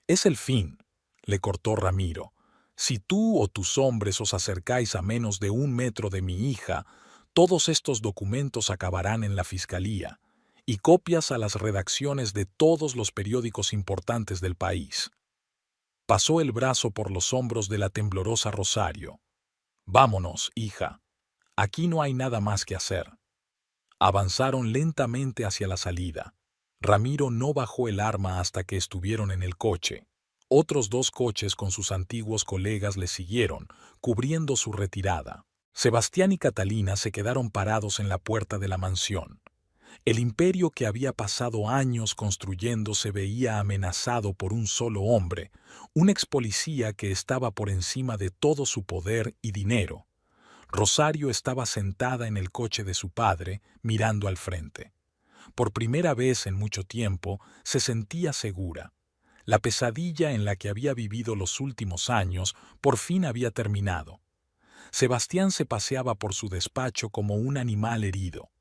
«Es el fin», le cortó Ramiro. «Si tú o tus hombres os acercáis a menos de 1 metro de mi hija, todos estos documentos acabarán en la fiscalía y copias a las redacciones de todos los periódicos importantes del país». Pasó el brazo por los hombros de la temblorosa Rosario. «Vámonos, hija. Aquí no hay nada más que hacer». Avanzaron lentamente hacia la salida. Ramiro no bajó el arma hasta que estuvieron en el coche. Otros 2 coches con sus antiguos colegas le siguieron, cubriendo su retirada. Sebastián y Catalina se quedaron parados en la puerta de la mansión. El imperio que había pasado años construyendo se veía amenazado por un solo hombre, un ex policía que estaba por encima de todo su poder y dinero. Rosario estaba sentada en el coche de su padre, mirando al frente. Por primera vez en mucho tiempo se sentía segura. La pesadilla en la que había vivido los últimos años por fin había terminado. Sebastián se paseaba por su despacho como un animal herido.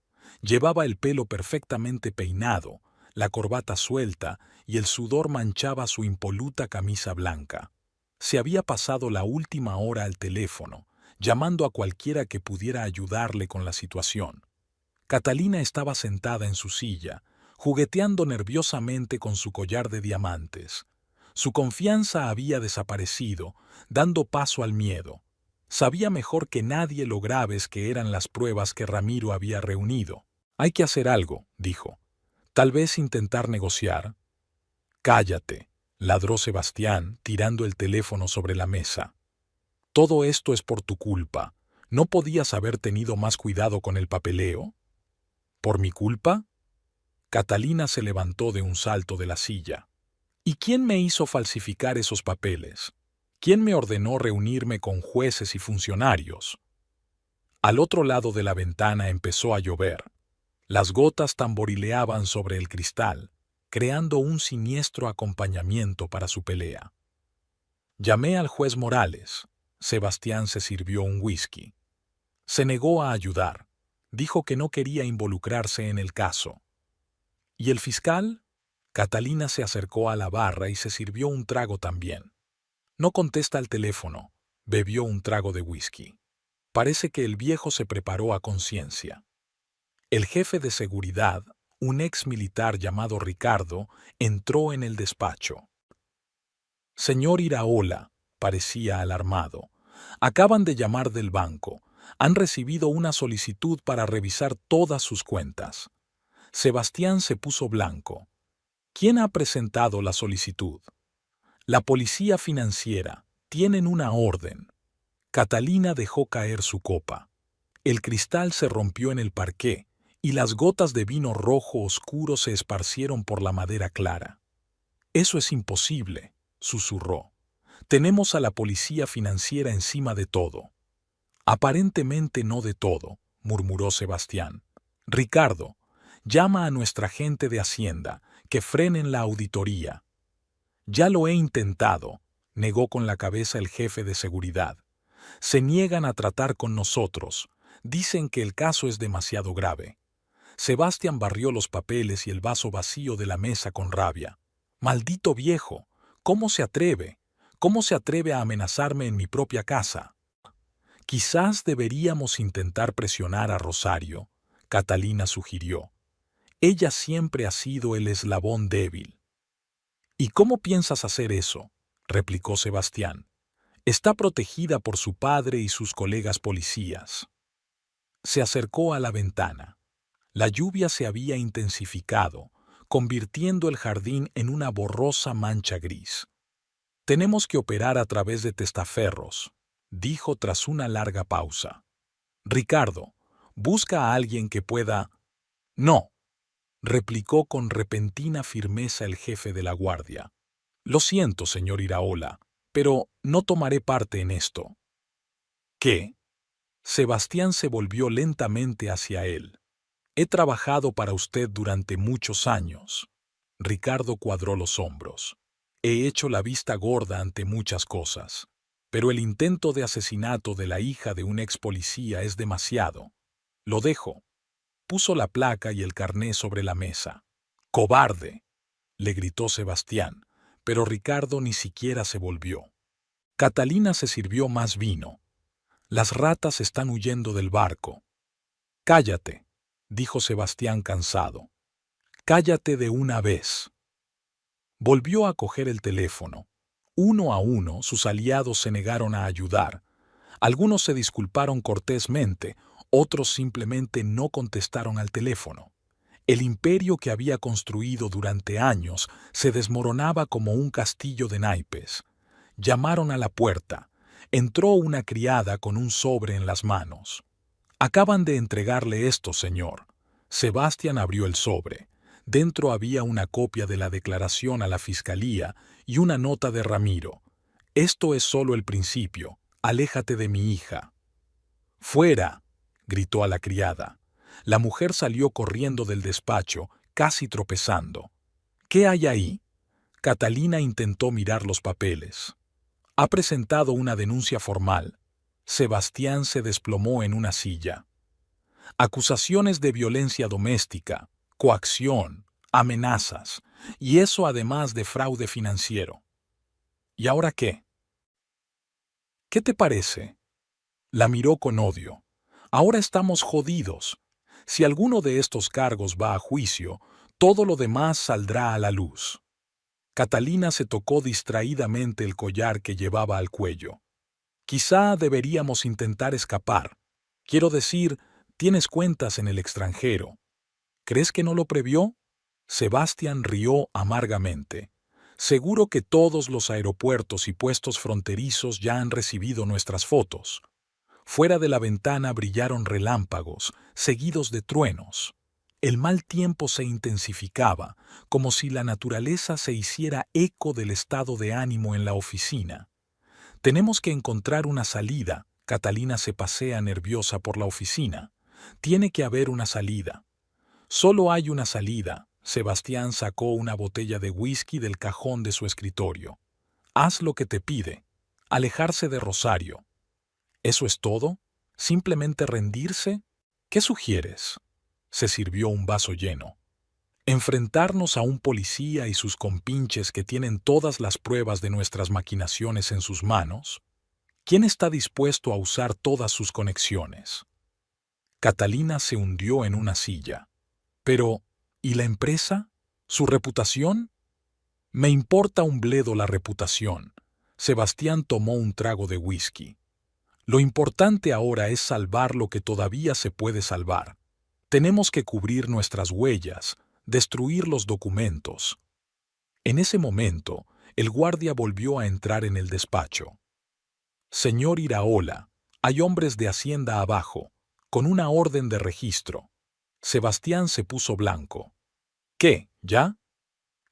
Llevaba el pelo perfectamente peinado, la corbata suelta y el sudor manchaba su impoluta camisa blanca. Se había pasado la última hora al teléfono, llamando a cualquiera que pudiera ayudarle con la situación. Catalina estaba sentada en su silla, jugueteando nerviosamente con su collar de diamantes. Su confianza había desaparecido, dando paso al miedo. Sabía mejor que nadie lo graves que eran las pruebas que Ramiro había reunido. Hay que hacer algo, dijo. Tal vez intentar negociar. Cállate, ladró Sebastián, tirando el teléfono sobre la mesa. Todo esto es por tu culpa. ¿No podías haber tenido más cuidado con el papeleo? ¿Por mi culpa? Catalina se levantó de un salto de la silla. ¿Y quién me hizo falsificar esos papeles? ¿Quién me ordenó reunirme con jueces y funcionarios? Al otro lado de la ventana empezó a llover. Las gotas tamborileaban sobre el cristal, creando un siniestro acompañamiento para su pelea. Llamé al juez Morales. Sebastián se sirvió un whisky. Se negó a ayudar. Dijo que no quería involucrarse en el caso. ¿Y el fiscal? Catalina se acercó a la barra y se sirvió un trago también. No contesta el teléfono. Bebió un trago de whisky. Parece que el viejo se preparó a conciencia. El jefe de seguridad, un ex militar llamado Ricardo, entró en el despacho. Señor Iraola, parecía alarmado. Acaban de llamar del banco. Han recibido una solicitud para revisar todas sus cuentas. Sebastián se puso blanco. ¿Quién ha presentado la solicitud? La policía financiera. Tienen una orden. Catalina dejó caer su copa. El cristal se rompió en el parqué y las gotas de vino rojo oscuro se esparcieron por la madera clara. Eso es imposible, susurró. Tenemos a la policía financiera encima de todo. Aparentemente no de todo, murmuró Sebastián. Ricardo, llama a nuestra gente de Hacienda, que frenen la auditoría. Ya lo he intentado, negó con la cabeza el jefe de seguridad. Se niegan a tratar con nosotros. Dicen que el caso es demasiado grave. Sebastián barrió los papeles y el vaso vacío de la mesa con rabia. Maldito viejo, ¿cómo se atreve? ¿Cómo se atreve a amenazarme en mi propia casa? Quizás deberíamos intentar presionar a Rosario, Catalina sugirió. Ella siempre ha sido el eslabón débil. ¿Y cómo piensas hacer eso?, replicó Sebastián. Está protegida por su padre y sus colegas policías. Se acercó a la ventana. La lluvia se había intensificado, convirtiendo el jardín en una borrosa mancha gris. Tenemos que operar a través de testaferros, dijo tras una larga pausa. Ricardo, busca a alguien que pueda... No, replicó con repentina firmeza el jefe de la guardia. Lo siento, señor Iraola, pero no tomaré parte en esto. ¿Qué? Sebastián se volvió lentamente hacia él. He trabajado para usted durante muchos años. Ricardo cuadró los hombros. He hecho la vista gorda ante muchas cosas. Pero el intento de asesinato de la hija de un ex policía es demasiado. Lo dejo. Puso la placa y el carné sobre la mesa. ¡Cobarde!, le gritó Sebastián, pero Ricardo ni siquiera se volvió. Catalina se sirvió más vino. Las ratas están huyendo del barco. Cállate, dijo Sebastián cansado. Cállate de una vez. Volvió a coger el teléfono. Uno a uno, sus aliados se negaron a ayudar. Algunos se disculparon cortésmente, otros simplemente no contestaron al teléfono. El imperio que había construido durante años se desmoronaba como un castillo de naipes. Llamaron a la puerta. Entró una criada con un sobre en las manos. Acaban de entregarle esto, señor. Sebastián abrió el sobre. Dentro había una copia de la declaración a la fiscalía y una nota de Ramiro. Esto es solo el principio. Aléjate de mi hija. ¡Fuera!, gritó a la criada. La mujer salió corriendo del despacho, casi tropezando. ¿Qué hay ahí? Catalina intentó mirar los papeles. Ha presentado una denuncia formal. Sebastián se desplomó en una silla. Acusaciones de violencia doméstica, coacción, amenazas, y eso además de fraude financiero. ¿Y ahora qué? ¿Qué te parece? La miró con odio. Ahora estamos jodidos. Si alguno de estos cargos va a juicio, todo lo demás saldrá a la luz. Catalina se tocó distraídamente el collar que llevaba al cuello. Quizá deberíamos intentar escapar. Quiero decir, tienes cuentas en el extranjero. ¿Crees que no lo previó? Sebastián rió amargamente. Seguro que todos los aeropuertos y puestos fronterizos ya han recibido nuestras fotos. Fuera de la ventana brillaron relámpagos, seguidos de truenos. El mal tiempo se intensificaba, como si la naturaleza se hiciera eco del estado de ánimo en la oficina. Tenemos que encontrar una salida. Catalina se pasea nerviosa por la oficina. Tiene que haber una salida. Solo hay una salida. Sebastián sacó una botella de whisky del cajón de su escritorio. Haz lo que te pide. Alejarse de Rosario. ¿Eso es todo? ¿Simplemente rendirse? ¿Qué sugieres? Se sirvió un vaso lleno. Enfrentarnos a un policía y sus compinches que tienen todas las pruebas de nuestras maquinaciones en sus manos. ¿Quién está dispuesto a usar todas sus conexiones? Catalina se hundió en una silla. Pero, ¿y la empresa? ¿Su reputación? Me importa un bledo la reputación. Sebastián tomó un trago de whisky. Lo importante ahora es salvar lo que todavía se puede salvar. Tenemos que cubrir nuestras huellas, destruir los documentos. En ese momento, el guardia volvió a entrar en el despacho. Señor Iraola, hay hombres de Hacienda abajo, con una orden de registro. Sebastián se puso blanco. ¿Qué, ya?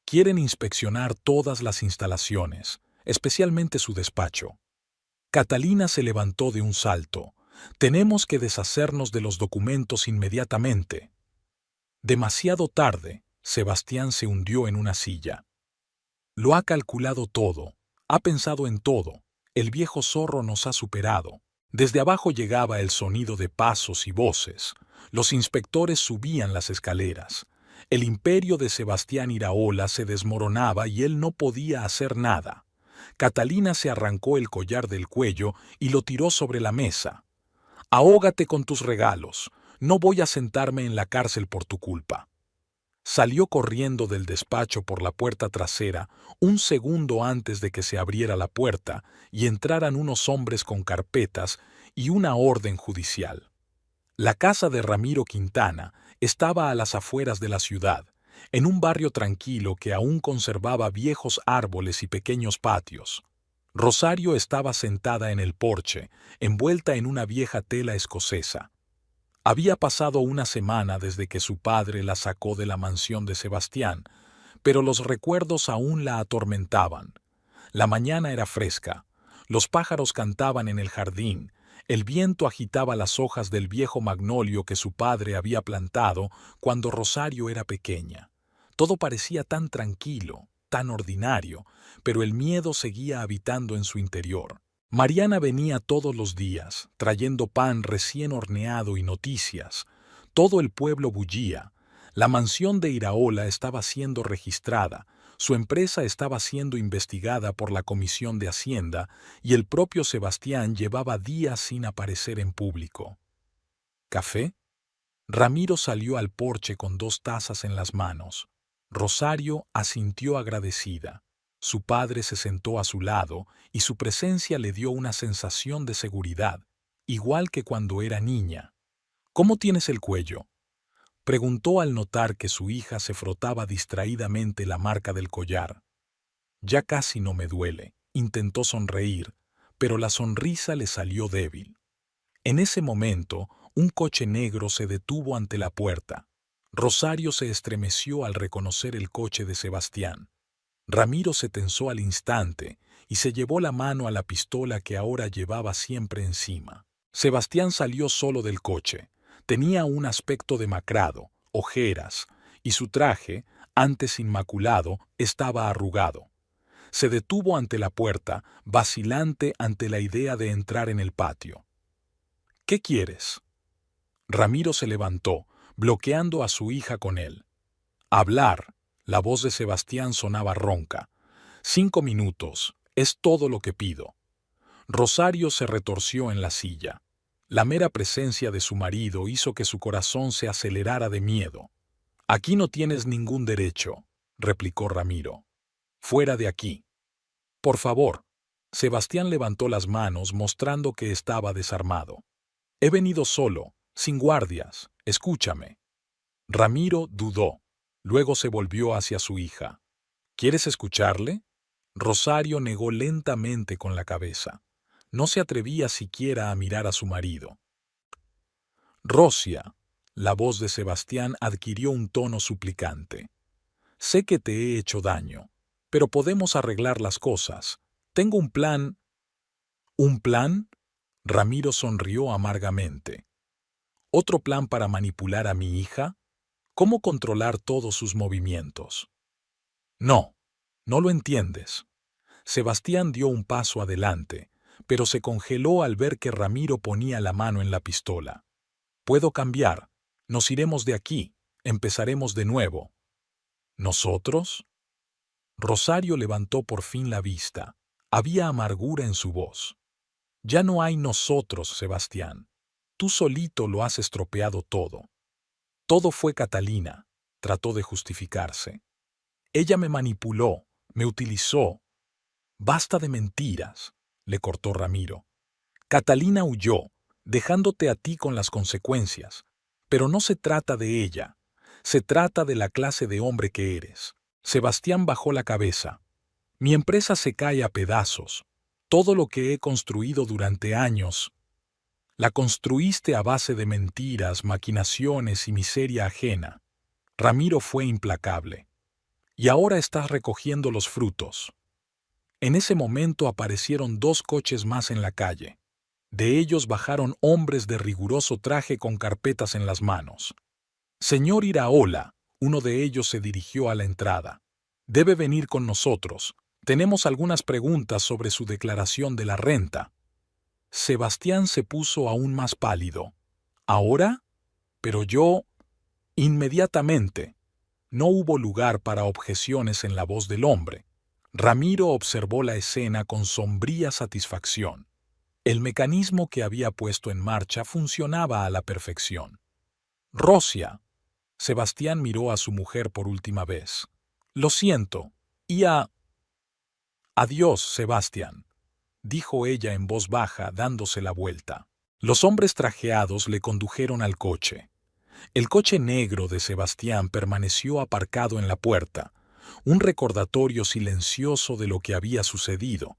Quieren inspeccionar todas las instalaciones, especialmente su despacho. Catalina se levantó de un salto. Tenemos que deshacernos de los documentos inmediatamente. Demasiado tarde, Sebastián se hundió en una silla. Lo ha calculado todo, ha pensado en todo. El viejo zorro nos ha superado. Desde abajo llegaba el sonido de pasos y voces. Los inspectores subían las escaleras. El imperio de Sebastián Iraola se desmoronaba y él no podía hacer nada. Catalina se arrancó el collar del cuello y lo tiró sobre la mesa. Ahógate con tus regalos. No voy a sentarme en la cárcel por tu culpa. Salió corriendo del despacho por la puerta trasera un segundo antes de que se abriera la puerta y entraran unos hombres con carpetas y una orden judicial. La casa de Ramiro Quintana estaba a las afueras de la ciudad, en un barrio tranquilo que aún conservaba viejos árboles y pequeños patios. Rosario estaba sentada en el porche, envuelta en una vieja tela escocesa. Había pasado una semana desde que su padre la sacó de la mansión de Sebastián, pero los recuerdos aún la atormentaban. La mañana era fresca, los pájaros cantaban en el jardín, el viento agitaba las hojas del viejo magnolio que su padre había plantado cuando Rosario era pequeña. Todo parecía tan tranquilo, tan ordinario, pero el miedo seguía habitando en su interior. Mariana venía todos los días, trayendo pan recién horneado y noticias. Todo el pueblo bullía. La mansión de Iraola estaba siendo registrada, su empresa estaba siendo investigada por la Comisión de Hacienda y el propio Sebastián llevaba días sin aparecer en público. ¿Café? Ramiro salió al porche con 2 tazas en las manos. Rosario asintió agradecida. Su padre se sentó a su lado y su presencia le dio una sensación de seguridad, igual que cuando era niña. ¿Cómo tienes el cuello?, preguntó al notar que su hija se frotaba distraídamente la marca del collar. Ya casi no me duele, intentó sonreír, pero la sonrisa le salió débil. En ese momento, un coche negro se detuvo ante la puerta. Rosario se estremeció al reconocer el coche de Sebastián. Ramiro se tensó al instante y se llevó la mano a la pistola que ahora llevaba siempre encima. Sebastián salió solo del coche. Tenía un aspecto demacrado, ojeras, y su traje, antes inmaculado, estaba arrugado. Se detuvo ante la puerta, vacilante ante la idea de entrar en el patio. ¿Qué quieres? Ramiro se levantó, bloqueando a su hija con él. Hablar. La voz de Sebastián sonaba ronca. 5 minutos, es todo lo que pido. Rosario se retorció en la silla. La mera presencia de su marido hizo que su corazón se acelerara de miedo. Aquí no tienes ningún derecho, replicó Ramiro. Fuera de aquí. Por favor. Sebastián levantó las manos mostrando que estaba desarmado. He venido solo, sin guardias, escúchame. Ramiro dudó. Luego se volvió hacia su hija. ¿Quieres escucharle? Rosario negó lentamente con la cabeza. No se atrevía siquiera a mirar a su marido. Rosia, la voz de Sebastián adquirió un tono suplicante. Sé que te he hecho daño, pero podemos arreglar las cosas. Tengo un plan. ¿Un plan? Ramiro sonrió amargamente. ¿Otro plan para manipular a mi hija? ¿Cómo controlar todos sus movimientos? No, no lo entiendes. Sebastián dio un paso adelante, pero se congeló al ver que Ramiro ponía la mano en la pistola. Puedo cambiar. Nos iremos de aquí. Empezaremos de nuevo. ¿Nosotros? Rosario levantó por fin la vista. Había amargura en su voz. Ya no hay nosotros, Sebastián. Tú solito lo has estropeado todo. Todo fue Catalina, trató de justificarse. Ella me manipuló, me utilizó. Basta de mentiras, le cortó Ramiro. Catalina huyó, dejándote a ti con las consecuencias. Pero no se trata de ella, se trata de la clase de hombre que eres. Sebastián bajó la cabeza. Mi empresa se cae a pedazos. Todo lo que he construido durante años, la construiste a base de mentiras, maquinaciones y miseria ajena. Ramiro fue implacable. Y ahora estás recogiendo los frutos. En ese momento aparecieron 2 coches más en la calle. De ellos bajaron hombres de riguroso traje con carpetas en las manos. Señor Iraola, uno de ellos se dirigió a la entrada. Debe venir con nosotros. Tenemos algunas preguntas sobre su declaración de la renta. Sebastián se puso aún más pálido. ¿Ahora? Pero yo... Inmediatamente. No hubo lugar para objeciones en la voz del hombre. Ramiro observó la escena con sombría satisfacción. El mecanismo que había puesto en marcha funcionaba a la perfección. Rosia. Sebastián miró a su mujer por última vez. Lo siento. Adiós, Sebastián, dijo ella en voz baja, dándose la vuelta. Los hombres trajeados le condujeron al coche. El coche negro de Sebastián permaneció aparcado en la puerta, un recordatorio silencioso de lo que había sucedido.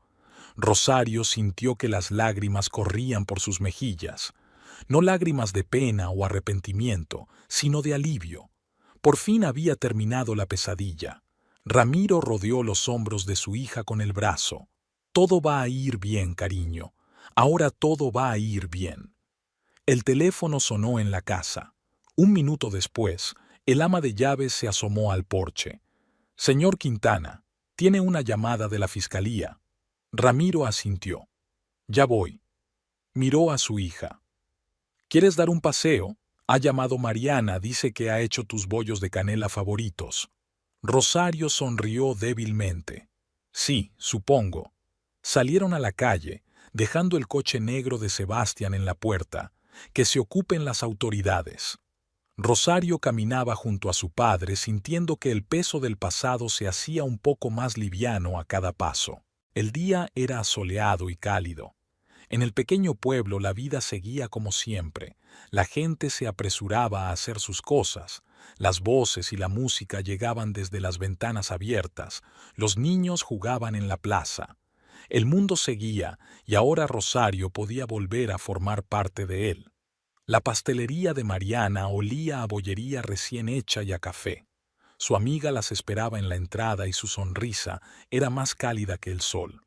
Rosario sintió que las lágrimas corrían por sus mejillas, no lágrimas de pena o arrepentimiento, sino de alivio. Por fin había terminado la pesadilla. Ramiro rodeó los hombros de su hija con el brazo. Todo va a ir bien, cariño. Ahora todo va a ir bien. El teléfono sonó en la casa. Un minuto después, el ama de llaves se asomó al porche. Señor Quintana, tiene una llamada de la fiscalía. Ramiro asintió. Ya voy. Miró a su hija. ¿Quieres dar un paseo? Ha llamado Mariana, dice que ha hecho tus bollos de canela favoritos. Rosario sonrió débilmente. Sí, supongo. Salieron a la calle, dejando el coche negro de Sebastián en la puerta. Que se ocupen las autoridades. Rosario caminaba junto a su padre sintiendo que el peso del pasado se hacía un poco más liviano a cada paso. El día era soleado y cálido. En el pequeño pueblo la vida seguía como siempre. La gente se apresuraba a hacer sus cosas. Las voces y la música llegaban desde las ventanas abiertas. Los niños jugaban en la plaza. El mundo seguía y ahora Rosario podía volver a formar parte de él. La pastelería de Mariana olía a bollería recién hecha y a café. Su amiga las esperaba en la entrada y su sonrisa era más cálida que el sol.